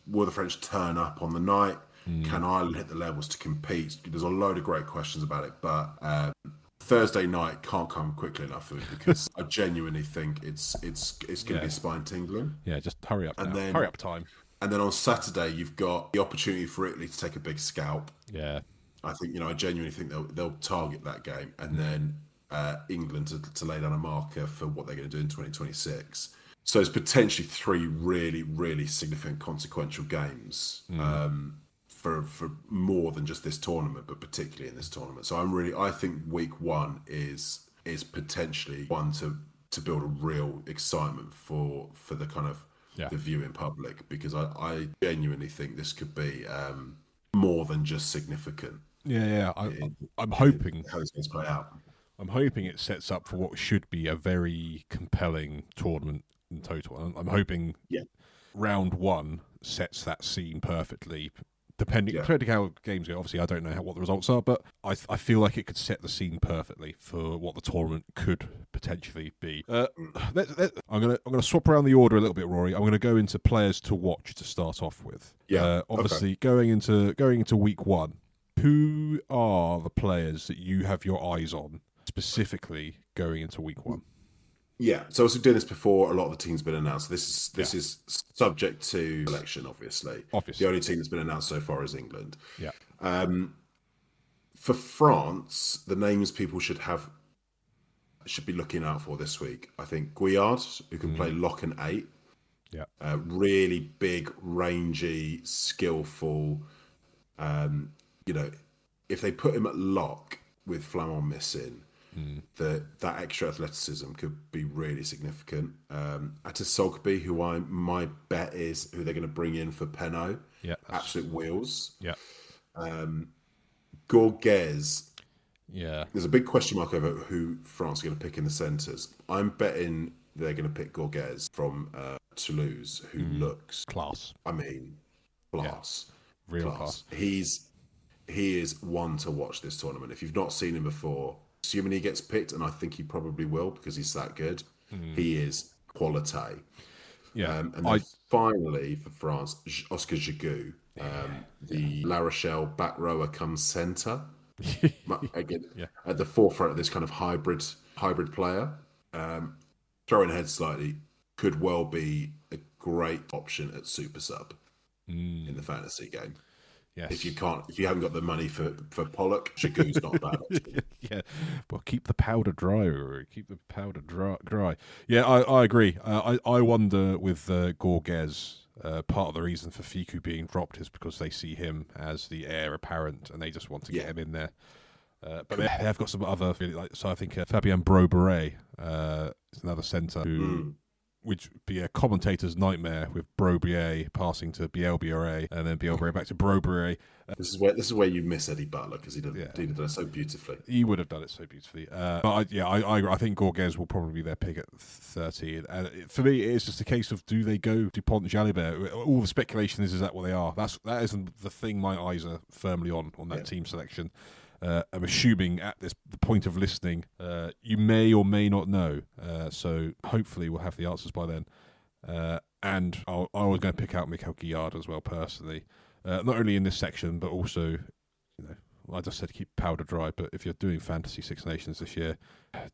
will the French turn up on the night? Can Ireland hit the levels to compete? There's a load of great questions about it, but Thursday night can't come quickly enough for it because I genuinely think it's going to be spine tingling. Yeah, just hurry up. Hurry up time. And then on Saturday you've got the opportunity for Italy to take a big scalp. Yeah, I think I genuinely think they'll target that game, and then England to lay down a marker for what they're going to do in 2026. So it's potentially three really, really significant, consequential games for more than just this tournament, but particularly in this tournament. So I think week one is potentially one to build a real excitement for the kind of the viewing public, because I genuinely think this could be more than just significant. Yeah. I'm hoping how it's going to play out. I'm hoping it sets up for what should be a very compelling tournament in total. I'm hoping round one sets that scene perfectly, depending how games go. Obviously, I don't know what the results are, but I feel like it could set the scene perfectly for what the tournament could potentially be. I'm gonna swap around the order a little bit, Rory. I'm gonna go into players to watch to start off with. Obviously, going into week one, who are the players that you have your eyes on specifically going into week one? Yeah, so as we've done this before, a lot of the teams been announced. This is subject to selection, obviously. The only team that's been announced so far is England. Yeah. For France, the names people should be looking out for this week. I think Guillard, who can play lock and 8. Yeah. Really big, rangy, skillful. If they put him at lock with Flamand missing, that extra athleticism could be really significant. Atisogby, who my bet is who they're going to bring in for Penaud. Yeah, absolute wheels. Yeah. Gorges. Yeah. There's a big question mark over who France are going to pick in the centres. I'm betting they're going to pick Gorges from Toulouse, who looks class. I mean, class. Yeah. Real class. He is one to watch this tournament. If you've not seen him before, assuming he gets picked, and I think he probably will because he's that good, he is quality. Yeah. And then finally, for France, Oscar Giroud, the La Rochelle back rower comes centre. Again, at the forefront of this kind of hybrid player. Throwing ahead slightly, could well be a great option at super sub in the fantasy game. Yes. If you haven't got the money for Pollock, Giroud's not bad. Actually. Yeah, well, keep the powder dry, Rory. Keep the powder dry. Yeah, I agree. I wonder with Gorges, part of the reason for Fiku being dropped is because they see him as the heir apparent, and they just want to get him in there. But they have got some other, so I think Fabien Broberet is another centre who. Which would be a commentator's nightmare with Brobier passing to Bielbiere and then Bielbiere back to Brobier. This is where you miss Eddie Butler because he did it so beautifully. He would have done it so beautifully. I think Gorges will probably be their pick at 30. And for me, it's just a case of do they go Dupont and Jalibert? All the speculation is that what they are? That isn't the thing my eyes are firmly on that team selection. I'm assuming at the point of listening, you may or may not know. So hopefully we'll have the answers by then. And I was going to pick out Mikel Guillard as well, personally. Not only in this section, but also, I just said keep powder dry. But if you're doing Fantasy Six Nations this year,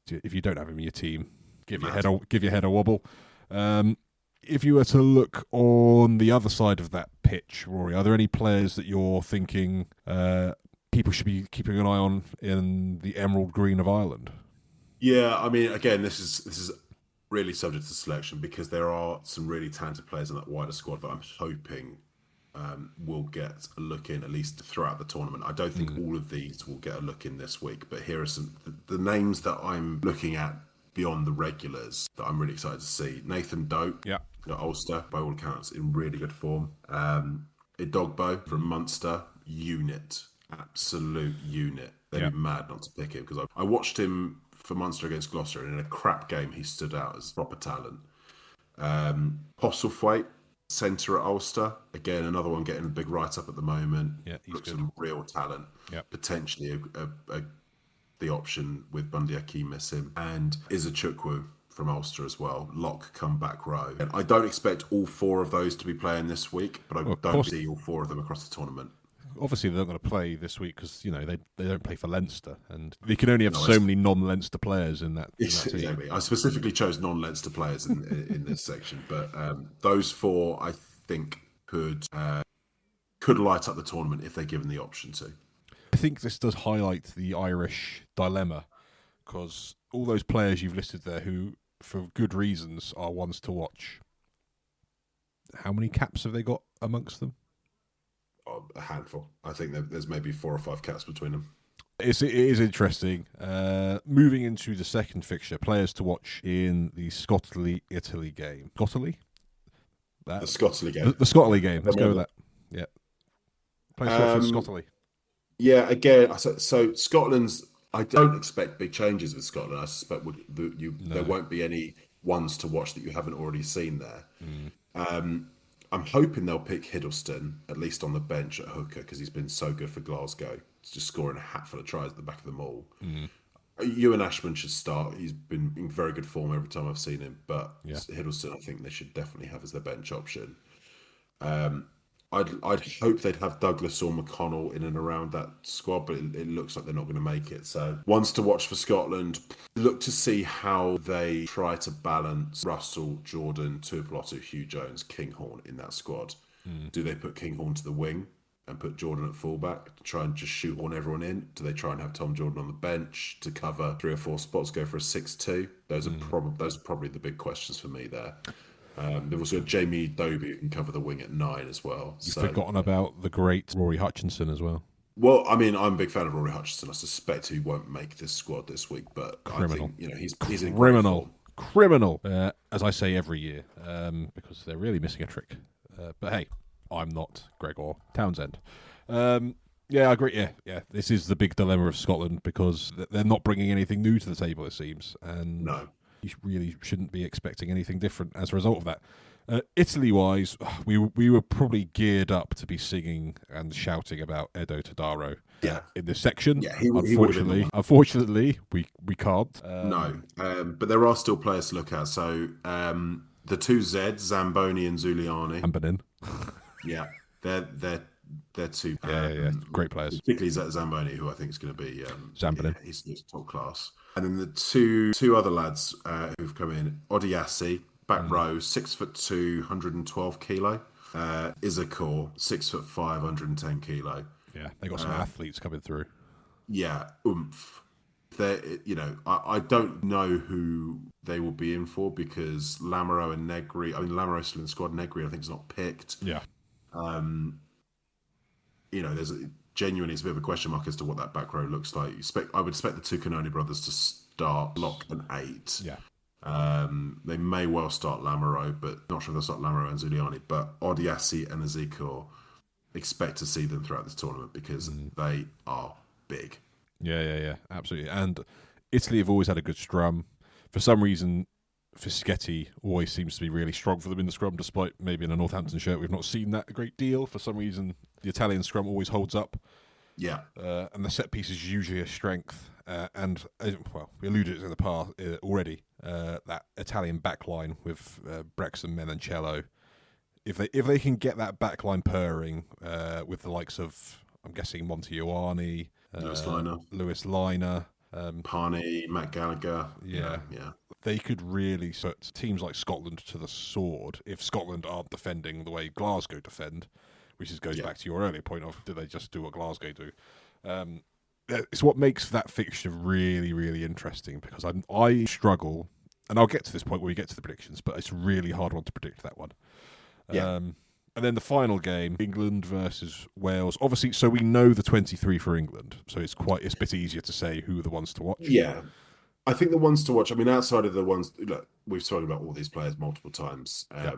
if you don't have him in your team, give your head a wobble. If you were to look on the other side of that pitch, Rory, are there any players that you're thinking people should be keeping an eye on in the Emerald Green of Ireland? Yeah, I mean, again, this is really subject to selection because there are some really talented players in that wider squad that I'm hoping will get a look in at least throughout the tournament. I don't think all of these will get a look in this week, but here are some the names that I'm looking at beyond the regulars that I'm really excited to see. Nathan Dope, at Ulster, by all accounts, in really good form. Idogbo from Munster, absolute unit. They'd be mad not to pick him because I watched him for Munster against Gloucester, and in a crap game he stood out as proper talent. Postlethwaite, centre at Ulster, again another one getting a big write up at the moment. He's looks good. some real talent. Potentially the option with Bundy Aki missing, and Izuchukwu from Ulster as well. Lock come back row. And I don't expect all four of those to be playing this week, but I don't see all four of them across the tournament. Obviously, they're not going to play this week because they don't play for Leinster, and they can only have so many non-Leinster players in that. Exactly. I specifically chose non-Leinster players in this section, but those four I think could light up the tournament if they're given the option to. I think this does highlight the Irish dilemma because all those players you've listed there, who for good reasons are ones to watch. How many caps have they got amongst them? A handful. I think there's maybe 4 or 5 caps between them. It is interesting. Moving into the second fixture, players to watch in the Scotland-Italy game. Scotland? The Scotland game. The Scotland game. Let's go with that. Yeah. Players to watch in Scotland. Yeah, again, so Scotland's... I don't expect big changes with Scotland. I suspect there won't be any ones to watch that you haven't already seen there. I'm hoping they'll pick Hiddleston, at least on the bench at hooker, because he's been so good for Glasgow. He's just scoring a hatful of tries at the back of the maul. Ewan Ashman should start. He's been in very good form every time I've seen him. But Hiddleston, I think they should definitely have as their bench option. I'd hope they'd have Douglas or McConnell in and around that squad, but it looks like they're not going to make it. So ones to watch for Scotland. Look to see how they try to balance Russell, Jordan, Tuipulotu, Hugh Jones, Kinghorn in that squad. Do they put Kinghorn to the wing and put Jordan at fullback to try and just shoehorn everyone in? Do they try and have Tom Jordan on the bench to cover 3 or 4 spots, go for a 6-2? Those are probably the big questions for me there. They've also got Jamie Dobie who can cover the wing at 9 as well. You've forgotten about the great Rory Hutchinson as well. Well, I mean, I'm a big fan of Rory Hutchinson. I suspect he won't make this squad this week, but I think he's in criminal. As I say every year, because they're really missing a trick. But hey, I'm not Gregor Townsend. Yeah, I agree. Yeah, this is the big dilemma of Scotland because they're not bringing anything new to the table, it seems. And no. You really shouldn't be expecting anything different as a result of that. Italy-wise, we were probably geared up to be singing and shouting about Edo Tadaro in this section. Yeah, unfortunately, we can't. No, but there are still players to look at. So the 2 Zs, Zamboni and Zuliani. Zambonin. Yeah, they're 2 great players. Particularly Zamboni, who I think is going to be Zambonin. He's top class. And then the two other lads who've come in, Odiasi, back row, 6'2", 112 kilo. Isakor, 6'5", 110 kilo. Yeah, they got some athletes coming through. Yeah, oomph. I don't know who they will be in for because Lamoureux and Negri. I mean, Lamoureux's still in the squad. Negri, I think, is not picked. Yeah. There's genuinely it's a bit of a question mark as to what that back row looks like. I would expect the 2 Canoni brothers to start lock and 8. Yeah. They may well start Lamoureux, but not sure they'll start Lamoureux and Zuliani. But Odiasi and Ezekiel, expect to see them throughout this tournament because they are big. Yeah, absolutely. And Italy have always had a good scrum. For some reason, Fischetti always seems to be really strong for them in the scrum, despite maybe in a Northampton shirt we've not seen that a great deal. For some reason, the Italian scrum always holds up. Yeah. And the set piece is usually a strength. We alluded to it in the past already, that Italian backline with Brexham, Menoncello. If they can get that backline purring with the likes of, I'm guessing, Monty Ioane, Lewis Liner, Parney, Matt Gallagher. Yeah. They could really put teams like Scotland to the sword if Scotland aren't defending the way Glasgow defend, which goes back to your earlier point of, do they just do what Glasgow do? It's what makes that fixture really, really interesting because I struggle, and I'll get to this point where we get to the predictions, but it's a really hard one to predict, that one. Yeah. And then the final game, England versus Wales. Obviously, so we know the 23 for England, so it's a bit easier to say who are the ones to watch. Yeah. I think the ones to watch, I mean, outside of the ones, look, we've spoken about all these players multiple times. I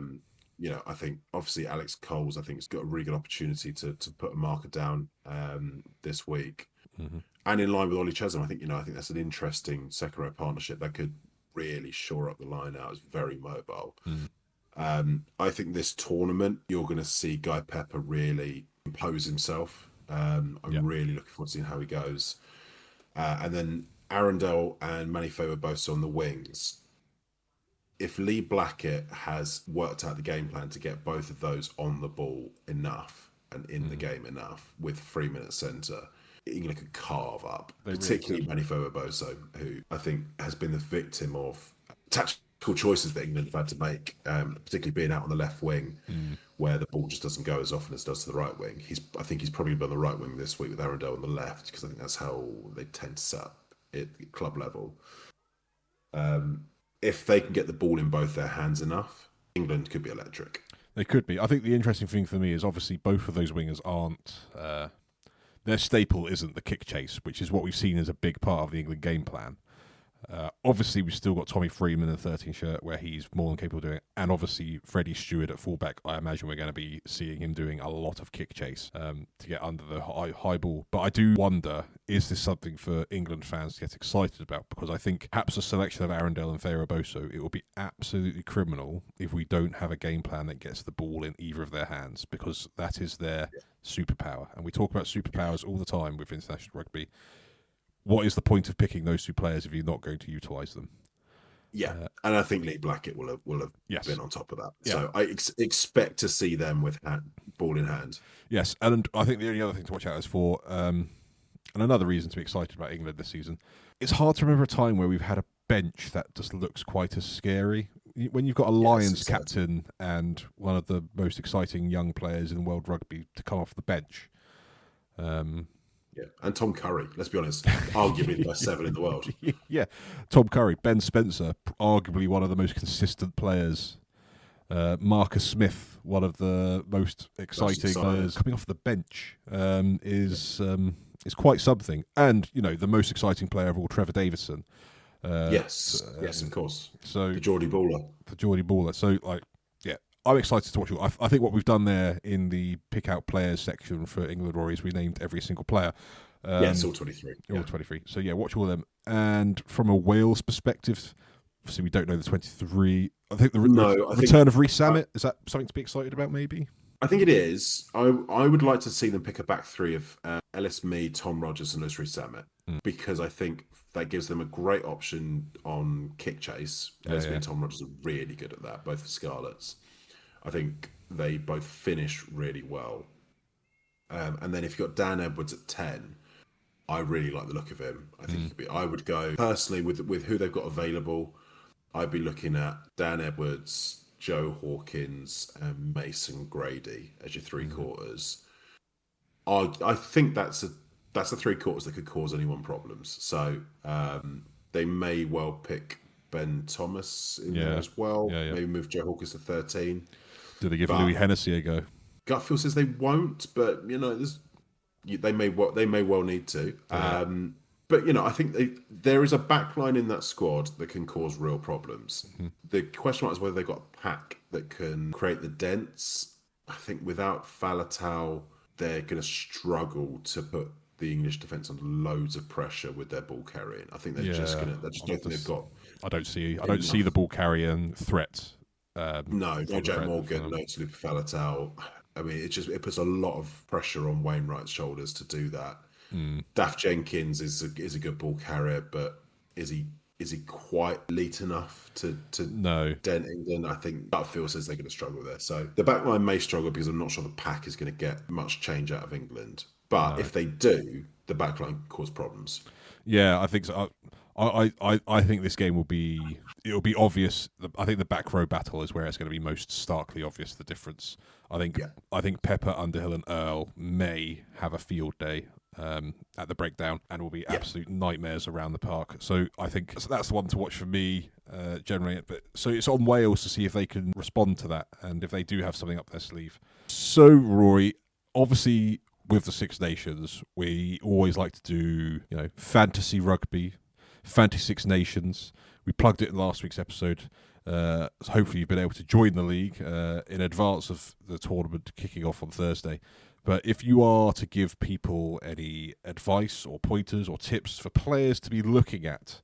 think obviously Alex Coles, I think, has got a really good opportunity to put a marker down this week. Mm-hmm. And in line with Ollie Chesham, I think that's an interesting second row partnership that could really shore up the line out. It's very mobile. I think this tournament, you're going to see Guy Pepper really impose himself. I'm really looking forward to seeing how he goes. And then Arundel and Manifo are both on the wings. If Lee Blackett has worked out the game plan to get both of those on the ball enough and in the game enough with Freeman at centre, England could carve up, particularly Manifo Boso, who I think has been the victim of tactical choices that England have had to make, particularly being out on the left wing, where the ball just doesn't go as often as it does to the right wing. I think he's probably been on the right wing this week with Arundel on the left, because I think that's how they tend to set up at club level. If they can get the ball in both their hands enough, England could be electric. They could be. I think the interesting thing for me is obviously both of those wingers aren't... their staple isn't the kick chase, which is what we've seen as a big part of the England game plan. Obviously, we've still got Tommy Freeman in the 13 shirt where he's more than capable of doing it. And obviously, Freddie Stewart at fullback, I imagine we're going to be seeing him doing a lot of kick chase to get under the high ball. But I do wonder, is this something for England fans to get excited about? Because I think perhaps a selection of Arundel and Feyerboso, it will be absolutely criminal if we don't have a game plan that gets the ball in either of their hands, because that is their superpower. And we talk about superpowers all the time with international rugby. What is the point of picking those two players if you're not going to utilise them? Yeah, and I think Lee Blackett will have been on top of that. Yeah. So I expect to see them with ball in hand. Yes, and I think the only other thing to watch out is for, and another reason to be excited about England this season, it's hard to remember a time where we've had a bench that just looks quite as scary. When you've got a Lions captain and one of the most exciting young players in world rugby to come off the bench. Yeah, and Tom Curry, let's be honest, arguably the best 7 in the world. Yeah, Tom Curry, Ben Spencer, arguably one of the most consistent players. Marcus Smith, one of the most exciting players coming off the bench, is quite something. And, the most exciting player of all, Trevor Davison. Yes, of course. So the Geordie Baller. So, I'm excited to watch it. I think what we've done there in the pick out players section for England Warriors, we named every single player. It's all 23. All 23. So, watch all of them. And from a Wales perspective, obviously we don't know the 23. I think the return of Reece Samet, is that something to be excited about maybe? I think it is. I would like to see them pick a back 3 of Ellis Mead, Tom Rogers and Reece Samet, because I think that gives them a great option on kick chase. Ellis Mead and Tom Rogers are really good at that, both for Scarlets. I think they both finish really well. And then if you've got Dan Edwards at 10, I really like the look of him. I think I would go, personally, with who they've got available, I'd be looking at Dan Edwards, Joe Hawkins, and Mason Grady as your 3 quarters. I think that's the 3 quarters that could cause anyone problems. So they may well pick Ben Thomas in there as well. Maybe move Joe Hawkins to 13. Do they give Louis Hennessy a go? Gut feel says they won't, but they may well need to. But I think there is a backline in that squad that can cause real problems. The question mark is whether they've got a pack that can create the dents. I think without Faletau, they're going to struggle to put the English defence under loads of pressure with their ball carrying. I think they're just don't think they've got. I don't see the ball carrying threat. No Jack Morgan, no Talupa Faletau. I mean, it puts a lot of pressure on Wainwright's shoulders to do that. Daft Jenkins is a good ball carrier, but is he quite elite enough to dent England? I think that feel says they're going to struggle there. So the backline may struggle because I'm not sure the pack is going to get much change out of England. But if they do, the backline cause problems. Yeah, I think so. I think this game will be obvious. I think the back row battle is where it's going to be most starkly obvious the difference. I think Pepper, Underhill, and Earl may have a field day at the breakdown and will be absolute nightmares around the park. So I think that's the one to watch for me generally. But so it's on Wales to see if they can respond to that and if they do have something up their sleeve. So Rory, obviously with the Six Nations, we always like to do fantasy rugby. Fantasy Six Nations. We plugged it in last week's episode. So hopefully you've been able to join the league in advance of the tournament kicking off on Thursday. But if you are to give people any advice or pointers or tips for players to be looking at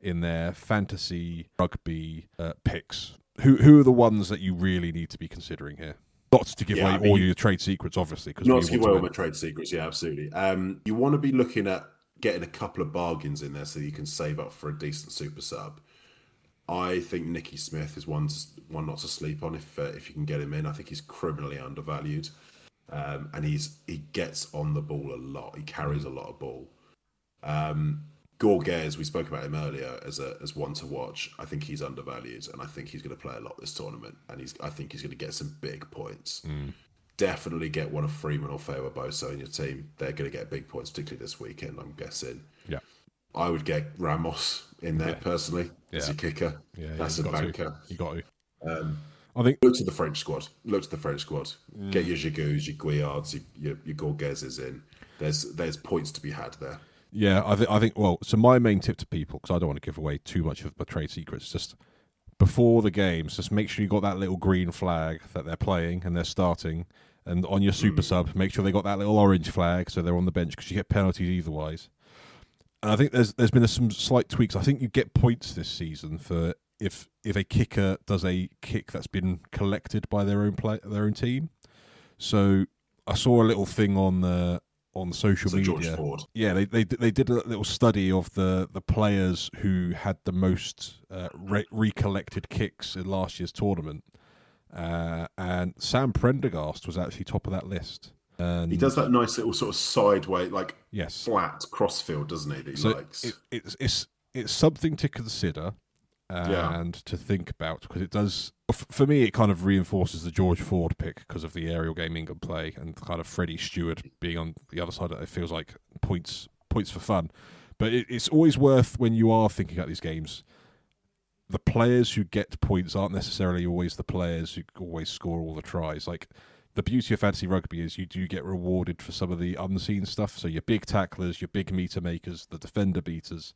in their fantasy rugby picks, who are the ones that you really need to be considering here? Not to give away all your trade secrets, obviously. Not to give away all my trade secrets, absolutely. You want to be looking at getting a couple of bargains in there so you can save up for a decent super sub. I think Nicky Smith is one not to sleep on if you can get him in. I think he's criminally undervalued, and he gets on the ball a lot. He carries a lot of ball. Gorges, we spoke about him earlier as one to watch. I think he's undervalued, and I think he's going to play a lot this tournament, and I think he's going to get some big points. Definitely get one of Freeman or Feyerboso in your team. They're going to get big points, particularly this weekend, I'm guessing. Yeah. I would get Ramos in there personally as a kicker. That's a banker. You got to. I think look to the French squad. Get your Gigoux, your Guillards, your Gorgeses in. There's points to be had there. Yeah, I think. Well, so my main tip to people, because I don't want to give away too much of my trade secrets, just before the games, just make sure you got that little green flag that they're playing and they're starting, and on your super sub, make sure they got that little orange flag so they're on the bench because you get penalties eitherwise. And I think there's been some slight tweaks. I think you get points this season for if a kicker does a kick that's been collected by their own team. So I saw a little thing on social media. George Ford. Yeah, they did a little study of the players who had the most recollected kicks in last year's tournament, and Sam Prendergast was actually top of that list. And he does that nice little sort of sideways, yes, flat crossfield, doesn't he? That he likes. It's something to consider and to think about, because it does. For me, it kind of reinforces the George Ford pick because of the aerial game England play and kind of Freddie Stewart being on the other side. It feels like points for fun, but it's always worth, when you are thinking about these games, the players who get points aren't necessarily always the players who always score all the tries. Like, the beauty of fantasy rugby is you do get rewarded for some of the unseen stuff. So your big tacklers, your big meter makers, the defender beaters.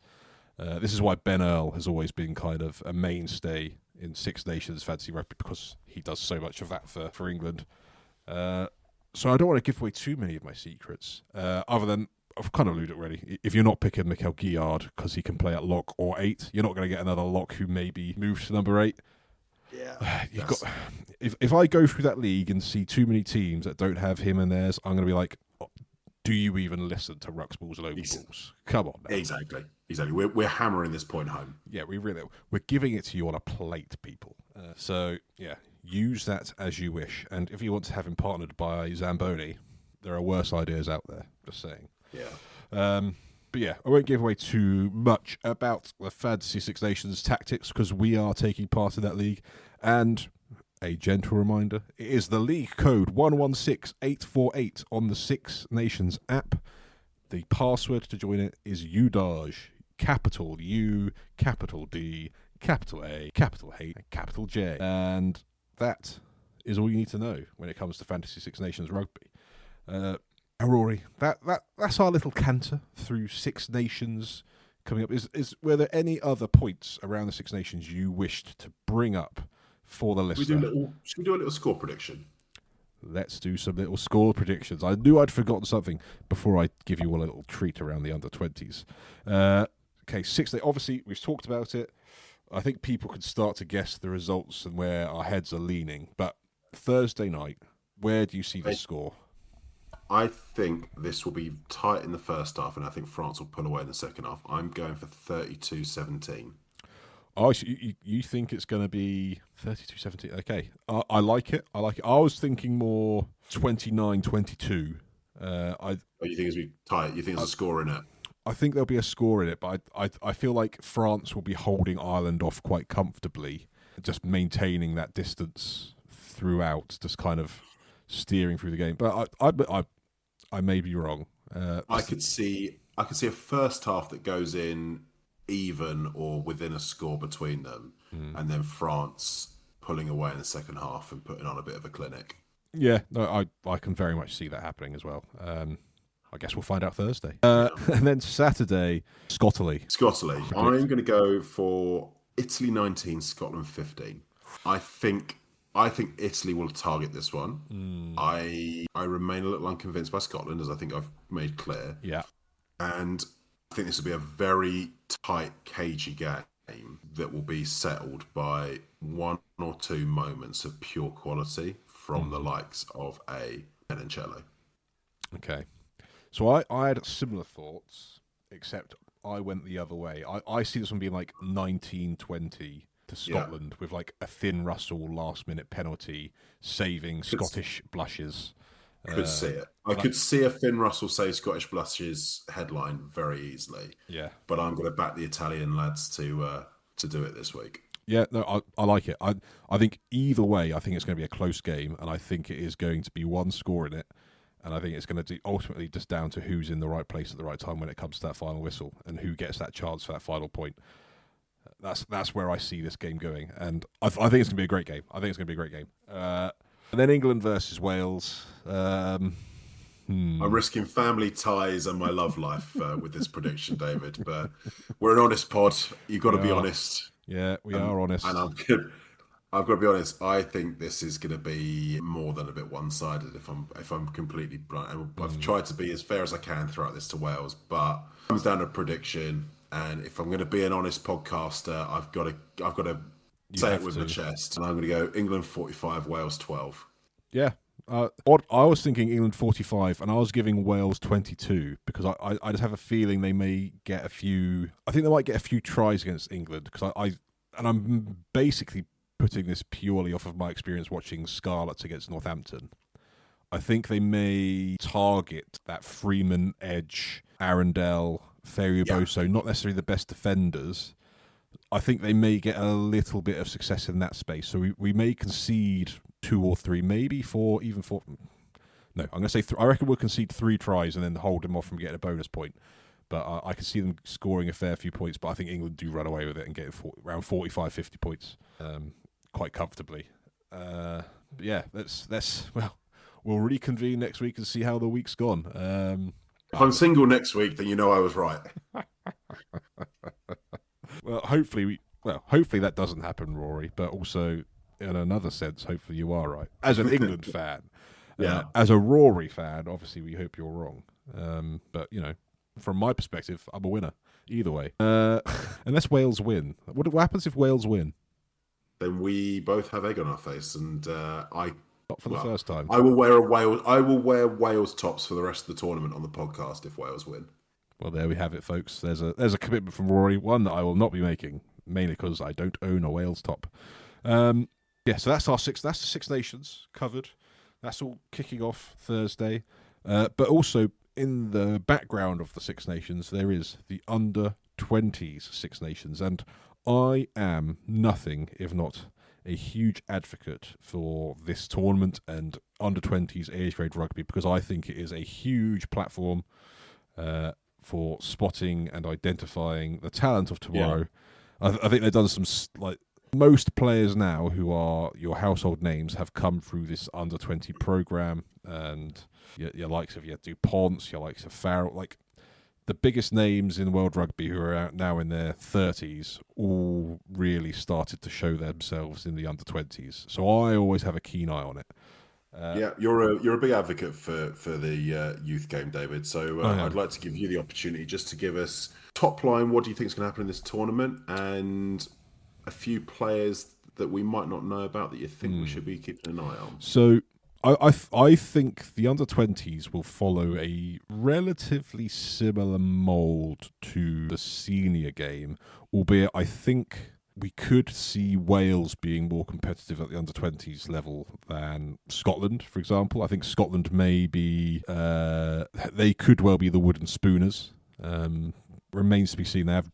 This is why Ben Earl has always been kind of a mainstay in Six Nations fantasy rugby, because he does so much of that for England. So I don't want to give away too many of my secrets, other than I've kind of alluded already. If you're not picking Mikel Guillard because he can play at lock or 8, you're not going to get another lock who maybe moves to number 8. Yeah, if I go through that league and see too many teams that don't have him and theirs, I'm going to be like, do you even listen to Ruxball's local balls? Come on, now. Exactly. We're hammering this point home. Yeah, we're giving it to you on a plate, people. So yeah, use that as you wish. And if you want to have him partnered by Zamboni, there are worse ideas out there. Just saying. Yeah. But yeah, I won't give away too much about the Fantasy Six Nations tactics, because we are taking part in that league. And a gentle reminder, it is the league code 116848 on the Six Nations app. The password to join it is UDAJ, capital U, capital D, capital A, capital H, capital J. And that is all you need to know when it comes to Fantasy Six Nations rugby. Rory, that's our little canter through Six Nations coming up. Is were there any other points around the Six Nations you wished to bring up for the listener? Should we do a little score prediction? Let's do some little score predictions. I knew I'd forgotten something before I give you a little treat around the under-20s. Okay, Six Nations. Obviously, we've talked about it. I think people can start to guess the results and where our heads are leaning. But Thursday night, where do you see the score? I think this will be tight in the first half, and I think France will pull away in the second half. I'm going for 32-17. Oh, so you think it's going to be 32-17? Okay, I like it. I was thinking more 29-22. You think it's going to be tight? You think there's a score in it? I think there'll be a score in it, but I feel like France will be holding Ireland off quite comfortably, just maintaining that distance throughout, just kind of steering through the game. But I may be wrong. I could see a first half that goes in even or within a score between them, and then France pulling away in the second half and putting on a bit of a clinic. Yeah, no, I can very much see that happening as well. I guess we'll find out Thursday. And then Saturday, Scotland. I'm going to go for Italy 19, Scotland 15. I think Italy will target this one. I remain a little unconvinced by Scotland, as I think I've made clear. Yeah. And I think this will be a very tight, cagey game that will be settled by one or two moments of pure quality from the likes of a Menoncello. Okay. So I had similar thoughts, except I went the other way. I see this one being like 19-20 to Scotland, with like a Finn Russell last-minute penalty saving Scottish blushes. Could see it. I could see a Finn Russell save Scottish blushes headline very easily. Yeah. But I'm going to back the Italian lads to do it this week. Yeah, no, I like it. I think either way, I think it's going to be a close game, and I think it is going to be one score in it. And I think it's going to be ultimately just down to who's in the right place at the right time when it comes to that final whistle, and who gets that chance for that final point. That's where I see this game going, and I think it's going to be a great game. And then England versus Wales. I'm risking family ties and my love life with this prediction, David. But we're an honest pod. You've got to be honest. Yeah, we are honest. And I've got to be honest. I think this is going to be more than a bit one-sided. If I'm completely blunt, I've tried to be as fair as I can throughout this to Wales, but it comes down to prediction. And if I'm going to be an honest podcaster, I've got to say it with my chest. And I'm going to go England 45, Wales 12. Yeah. I was thinking England 45, and I was giving Wales 22 because I just have a feeling they may get a few. I think they might get a few tries against England because I'm basically putting this purely off of my experience watching Scarlets against Northampton. I think they may target that Freeman, Edge, Arundel, Ferrier-Boso, not necessarily the best defenders. I think they may get a little bit of success in that space. So we may concede 2 or 3, maybe 4, even 4. No, I'm going to say I reckon we'll concede 3 tries and then hold them off from getting a bonus point. But I can see them scoring a fair few points, but I think England do run away with it and get around 45, 50 points quite comfortably. But yeah, we'll reconvene next week and see how the week's gone. If I'm single next week, then you know I was right. Well, hopefully that doesn't happen, Rory. But also, in another sense, hopefully you are right. As an England fan, as a Rory fan, obviously we hope you're wrong. But from my perspective, I'm a winner either way. Unless Wales win, what happens if Wales win? Then we both have egg on our face, and not for the first time. I will wear Wales tops for the rest of the tournament on the podcast if Wales win. Well, there we have it, folks. There's a commitment from Rory, one that I will not be making, mainly because I don't own a Wales top. So that's the Six Nations covered. That's all kicking off Thursday. But also in the background of the Six Nations, there is the under-20s Six Nations, and I am nothing if not a huge advocate for this tournament and under-20s age grade rugby because I think it is a huge platform for spotting and identifying the talent of tomorrow. Yeah. I think they've done some, most players now who are your household names have come through this under-20 program, and your likes of your Dupont, your likes of Farrell, the biggest names in world rugby who are out now in their 30s all really started to show themselves in the under-20s. So I always have a keen eye on it. You're a big advocate for the youth game, David. So I'd like to give you the opportunity just to give us top line. What do you think is going to happen in this tournament, and a few players that we might not know about that you think we should be keeping an eye on? So I think the under-20s will follow a relatively similar mould to the senior game, albeit I think we could see Wales being more competitive at the under-20s level than Scotland, for example. I think Scotland may be... they could well be the wooden spooners. Remains to be seen. They have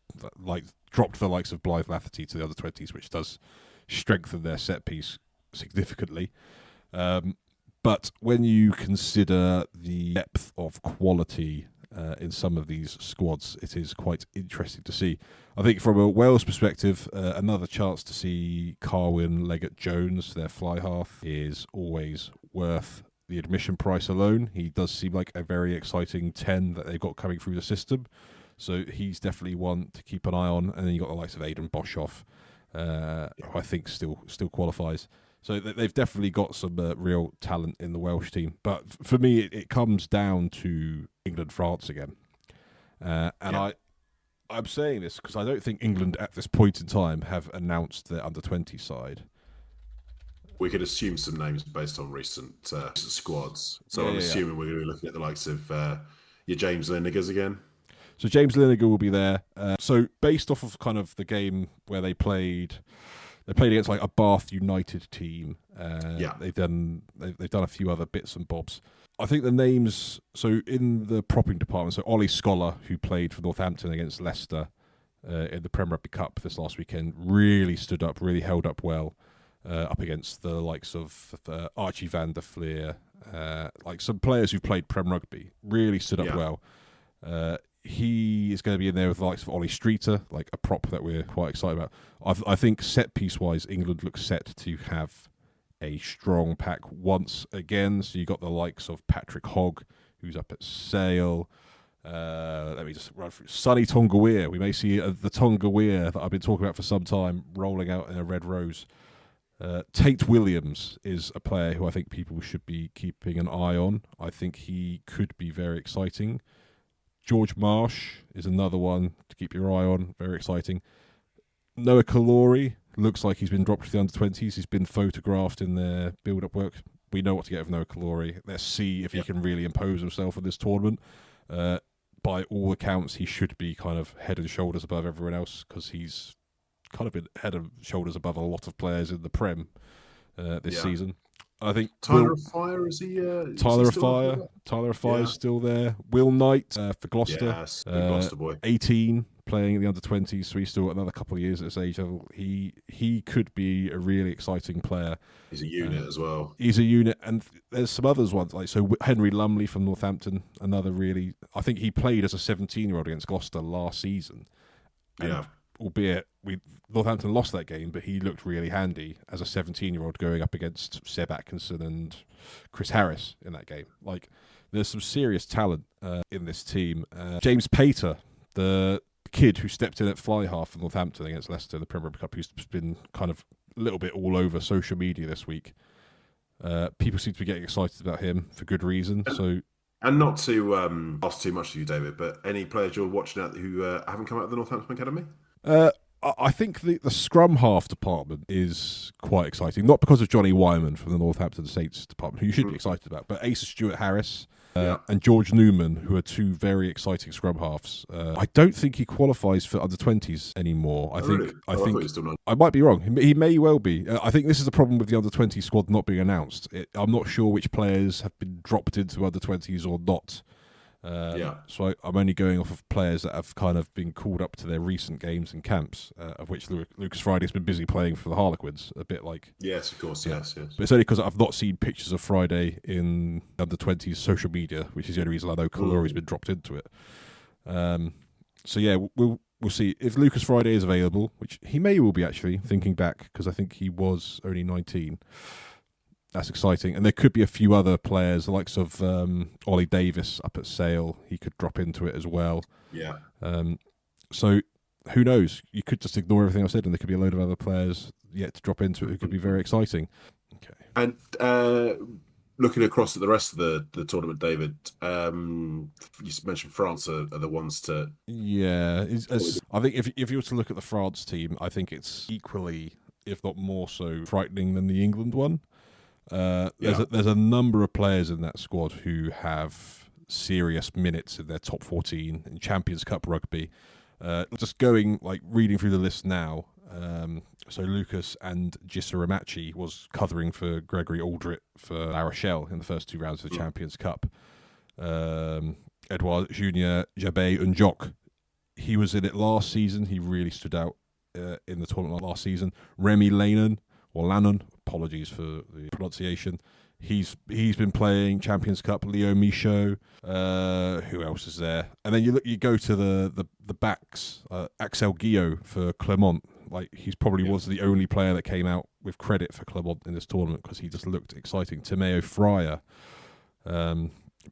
dropped the likes of Blythe Lafferty to the under-20s, which does strengthen their set piece significantly. But when you consider the depth of quality in some of these squads, it is quite interesting to see. I think from a Wales perspective, another chance to see Carwyn, Leggett, Jones, their fly half, is always worth the admission price alone. He does seem like a very exciting 10 that they've got coming through the system. So he's definitely one to keep an eye on. And then you've got the likes of Aidan Boshoff, who I think still qualifies. So they've definitely got some real talent in the Welsh team. But for me, it comes down to England-France again. I'm saying this because I don't think England at this point in time have announced their under-20 side. We could assume some names based on recent squads. So I'm assuming we're going to be looking at the likes of your James Linigers again. So James Lineker will be there. So based off of kind of the game where they played against a Bath United team. They've done a few other bits and bobs. I think the names. So in the propping department, so Ollie Scholar, who played for Northampton against Leicester in the Premier Rugby Cup this last weekend, really stood up, really held up well up against the likes of Archie van der Fleer, some players who played Prem Rugby, really stood up well. He is going to be in there with the likes of Ollie Streeter, a prop that we're quite excited about. I think set piece wise, England looks set to have a strong pack once again. So you got the likes of Patrick Hogg, who's up at Sale. Let me just run through. Sonny Tongaweer. We may see the Tongaweer that I've been talking about for some time rolling out in a red rose. Tate Williams is a player who I think people should be keeping an eye on. I think he could be very exciting. George Marsh is another one to keep your eye on. Very exciting. Noah Kalori looks like he's been dropped to the under-20s. He's been photographed in their build-up work. We know what to get with Noah Kalori. Let's see if he can really impose himself in this tournament. By all accounts, he should be kind of head and shoulders above everyone else because he's kind of been head and shoulders above a lot of players in the Prem this season. I think Tyler of Fire, is he? Tyler of Fire is still there. Will Knight for Gloucester. Yes, Gloucester boy. 18, playing in the under-20s, so he's still got another couple of years at this age level. He could be a really exciting player. He's a unit as well. He's a unit, and there's some others ones like Henry Lumley from Northampton, another really. I think he played as a 17-year-old against Gloucester last season. And albeit Northampton lost that game, but he looked really handy as a 17-year-old going up against Seb Atkinson and Chris Harris in that game. Like, there's some serious talent in this team. James Pater, the kid who stepped in at fly half for Northampton against Leicester in the Premier Cup, who's been kind of a little bit all over social media this week. People seem to be getting excited about him for good reason. And not to ask too much of you, David, but any players you're watching out who haven't come out of the Northampton Academy? I think the scrum half department is quite exciting. Not because of Johnny Wyman from the Northampton Saints department, who you should be excited about, but Asa Stewart-Harris and George Newman, who are two very exciting scrum halves. I don't think he qualifies for under-20s anymore. I think I might be wrong. He may well be. I think this is the problem with the under-20 squad not being announced. I'm not sure which players have been dropped into under-20s or not. So I'm only going off of players that have kind of been called up to their recent games and camps, of which Lucas Friday's been busy playing for the Harlequins, a bit like... Yes, of course, yes. But it's only because I've not seen pictures of Friday in under-20s social media, which is the only reason I know Kalori's been dropped into it. We'll see. If Lucas Friday is available, which he may well be actually, thinking back, because I think he was only 19... That's exciting. And there could be a few other players, the likes of Ollie Davis up at Sale. He could drop into it as well. Yeah. So who knows? You could just ignore everything I've said and there could be a load of other players yet to drop into it who could be very exciting. Okay. And looking across at the rest of the tournament, David, you mentioned France are the ones to... Yeah. I think if you were to look at the France team, I think it's equally, if not more so, frightening than the England one. There's a number of players in that squad who have serious minutes in their top 14 in Champions Cup rugby. Just reading through the list now. So Lucas and Gissa Ramachi was covering for Gregory Aldrit for La Rochelle in the first two rounds of the Champions Cup. Edouard Junior Jabé Unjok, he was in it last season. He really stood out in the tournament last season. Remy Lannon, apologies for the pronunciation. He's been playing Champions Cup. Leo Michaud. Who else is there? And then you go to the backs. Axel Guillot for Clermont. Like, he's probably was the only player that came out with credit for Clermont in this tournament because he just looked exciting. Timeo Fryer.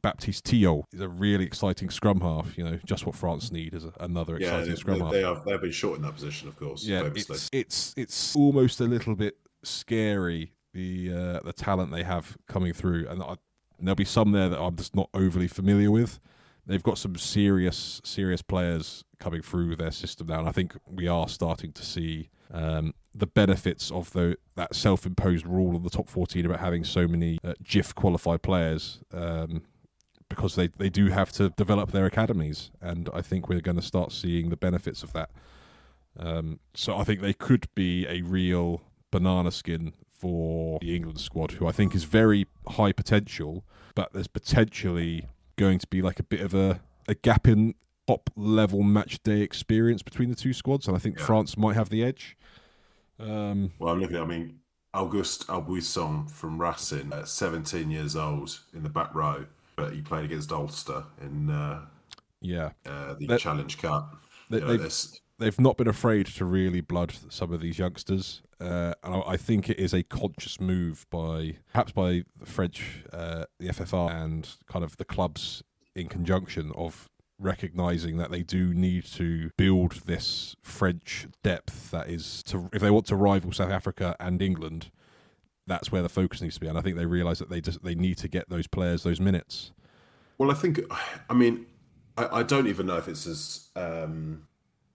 Baptiste Tillot is a really exciting scrum half. Just what France need is another exciting scrum half. They've been short in that position, of course. Yeah, it's almost a little bit scary, the talent they have coming through, and there'll be some there that I'm just not overly familiar with. They've got some serious players coming through their system now, and I think we are starting to see the benefits of that self-imposed rule of the top 14 about having so many GIF qualified players, because they do have to develop their academies, and I think we're going to start seeing the benefits of that. So I think they could be a real banana skin for the England squad, who I think is very high potential, but there's potentially going to be like a bit of a gap in top level match day experience between the two squads, and I think France might have the edge. I'm looking at, Auguste Albuisson from Racing, 17 years old in the back row, but he played against Ulster in the Challenge Cup. They've not been afraid to really blood some of these youngsters. And I think it is a conscious move perhaps by the French, the FFR, and kind of the clubs in conjunction of recognising that they do need to build this French depth that is, if they want to rival South Africa and England, that's where the focus needs to be. And I think they realise that they need to get those players those minutes. Well, I don't even know if it's as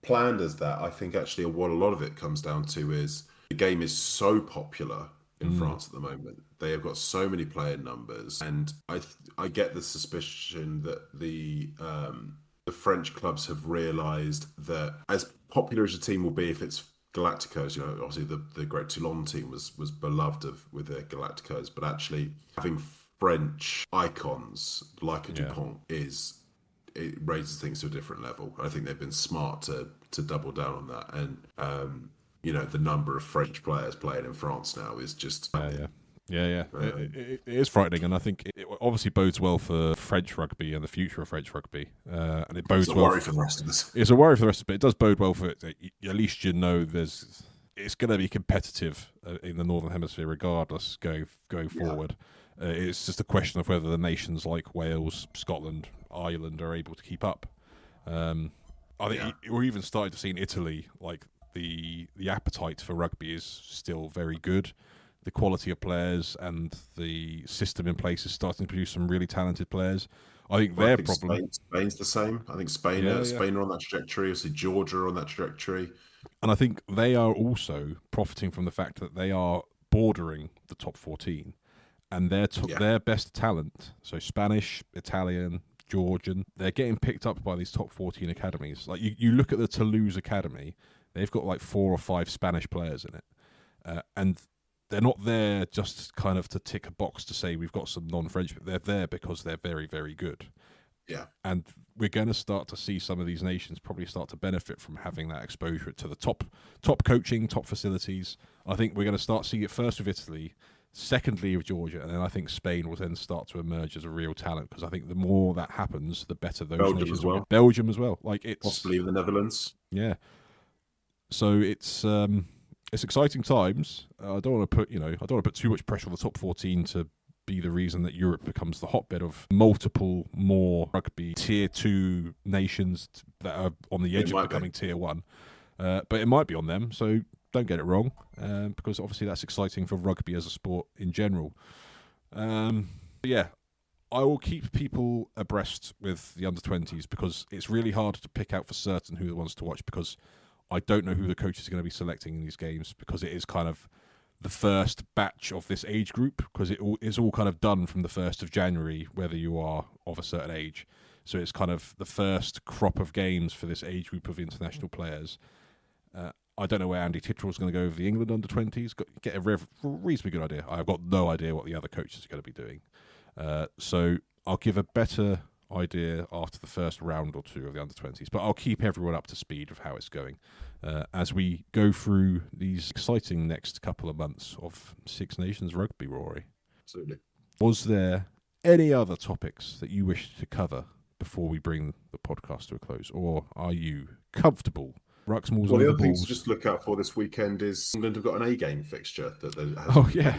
planned as that. I think actually what a lot of it comes down to is the game is so popular in France at the moment. They have got so many player numbers, and I get the suspicion that the French clubs have realised that as popular as a team will be if it's Galacticos, obviously the great Toulon team was beloved with their Galacticos, but actually having French icons like a Dupont it raises things to a different level. I think they've been smart to double down on that, and the number of French players playing in France now is just it is frightening, and I think it obviously bodes well for French rugby and the future of French rugby, and it bodes well. It's a worry for the rest of us. It's a worry for the rest of it. It does bode well for it. At least it's going to be competitive in the Northern Hemisphere, regardless going forward. It's just a question of whether the nations like Wales, Scotland, Ireland are able to keep up. I think we're even starting to see in Italy, like the appetite for rugby is still very good. The quality of players and the system in place is starting to produce some really talented players. I think their problem... Spain's the same. I think Spain are on that trajectory. Obviously, Georgia are on that trajectory. And I think they are also profiting from the fact that they are bordering the top 14. And their best talent, so Spanish, Italian, Georgian, they're getting picked up by these top 14 academies. Like you look at the Toulouse Academy, they've got like 4 or 5 Spanish players in it. And they're not there just kind of to tick a box to say we've got some non-French. They're there because they're very, very good. Yeah. And we're going to start to see some of these nations probably start to benefit from having that exposure to the top coaching, top facilities. I think we're going to start seeing it first with Italy, secondly with Georgia, and then I think Spain will then start to emerge as a real talent, because I think the more that happens, the better those nations will get. Belgium as well. Like it's possibly the Netherlands. Yeah. So it's exciting times. I don't want to put too much pressure on the top 14 to be the reason that Europe becomes the hotbed of multiple more rugby tier 2 nations that are on the edge of becoming tier 1. But it might be on them, so don't get it wrong, because obviously that's exciting for rugby as a sport in general. I will keep people abreast with the under-20s, because it's really hard to pick out for certain who the ones to watch, because I don't know who the coach is going to be selecting in these games, because it is kind of the first batch of this age group, because it's all kind of done from the 1st of January, whether you are of a certain age. So it's kind of the first crop of games for this age group of international players. I don't know where Andy Tittrell is going to go with the England under-20s. Get a reasonably good idea. I've got no idea what the other coaches are going to be doing. So I'll give a better idea after the first round or two of the under-20s, but I'll keep everyone up to speed of how it's going as we go through these exciting next couple of months of Six Nations rugby, Rory. Absolutely. Was there any other topics that you wish to cover before we bring the podcast to a close, or are you comfortable? Ruxmall's the other thing to just look out for this weekend is England have got an A-game fixture that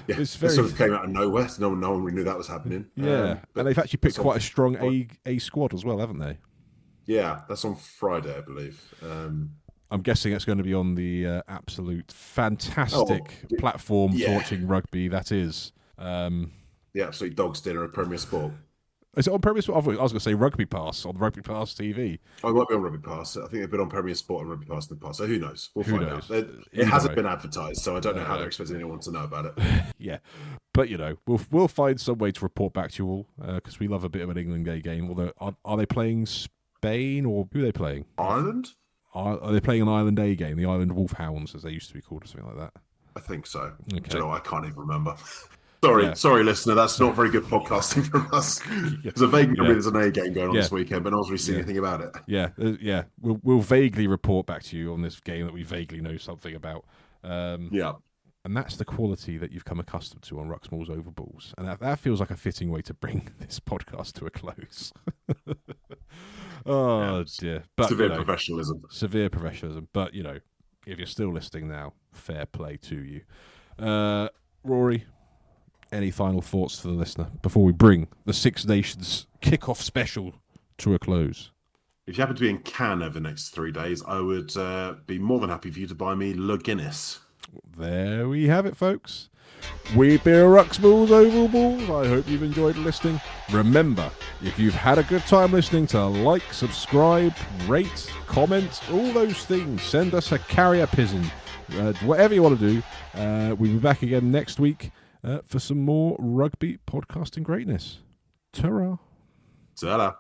it's very... It sort of came out of nowhere. No one really knew that was happening. Yeah, and they've actually picked quite a strong A squad as well, haven't they? Yeah, that's on Friday, I believe. I'm guessing it's going to be on the absolute fantastic platform for watching rugby. That is the absolute dog's dinner of Premier Sport. Is it on Premier Sport? I was going to say Rugby Pass on Rugby Pass TV. Oh, it might be on Rugby Pass. I think they've been on Premier Sport and Rugby Pass in the past. So who knows? We'll find out. It hasn't been advertised, so I don't know how they're expecting anyone to know about it. Yeah, but we'll find some way to report back to you all, because we love a bit of an England A game. Although, are they playing Spain, or who are they playing? Ireland? Are they playing an Ireland A game? The Ireland Wolfhounds, as they used to be called, or something like that. I think so. Okay. Do you know, I can't even remember. Sorry, listener. That's not very good podcasting from us. There's a vague memory there's an A game going on this weekend, but no one's really seen anything about it. Yeah. We'll vaguely report back to you on this game that we vaguely know something about. And that's the quality that you've come accustomed to on Ruxmall's Overballs. And that feels like a fitting way to bring this podcast to a close. Dear. But, Severe professionalism. Severe professionalism. But, If you're still listening now, fair play to you. Rory, any final thoughts to the listener before we bring the Six Nations kickoff special to a close? If you happen to be in Cannes over the next 3 days, I would be more than happy for you to buy me Le Guinness. There we have it, folks. We've been Ruxballs Oval Balls. I hope you've enjoyed listening. Remember, if you've had a good time listening, to like, subscribe, rate, comment, all those things. Send us a carrier pigeon. Whatever you want to do. We'll be back again next week for some more rugby podcasting greatness. Ta-ra. Ta-ra.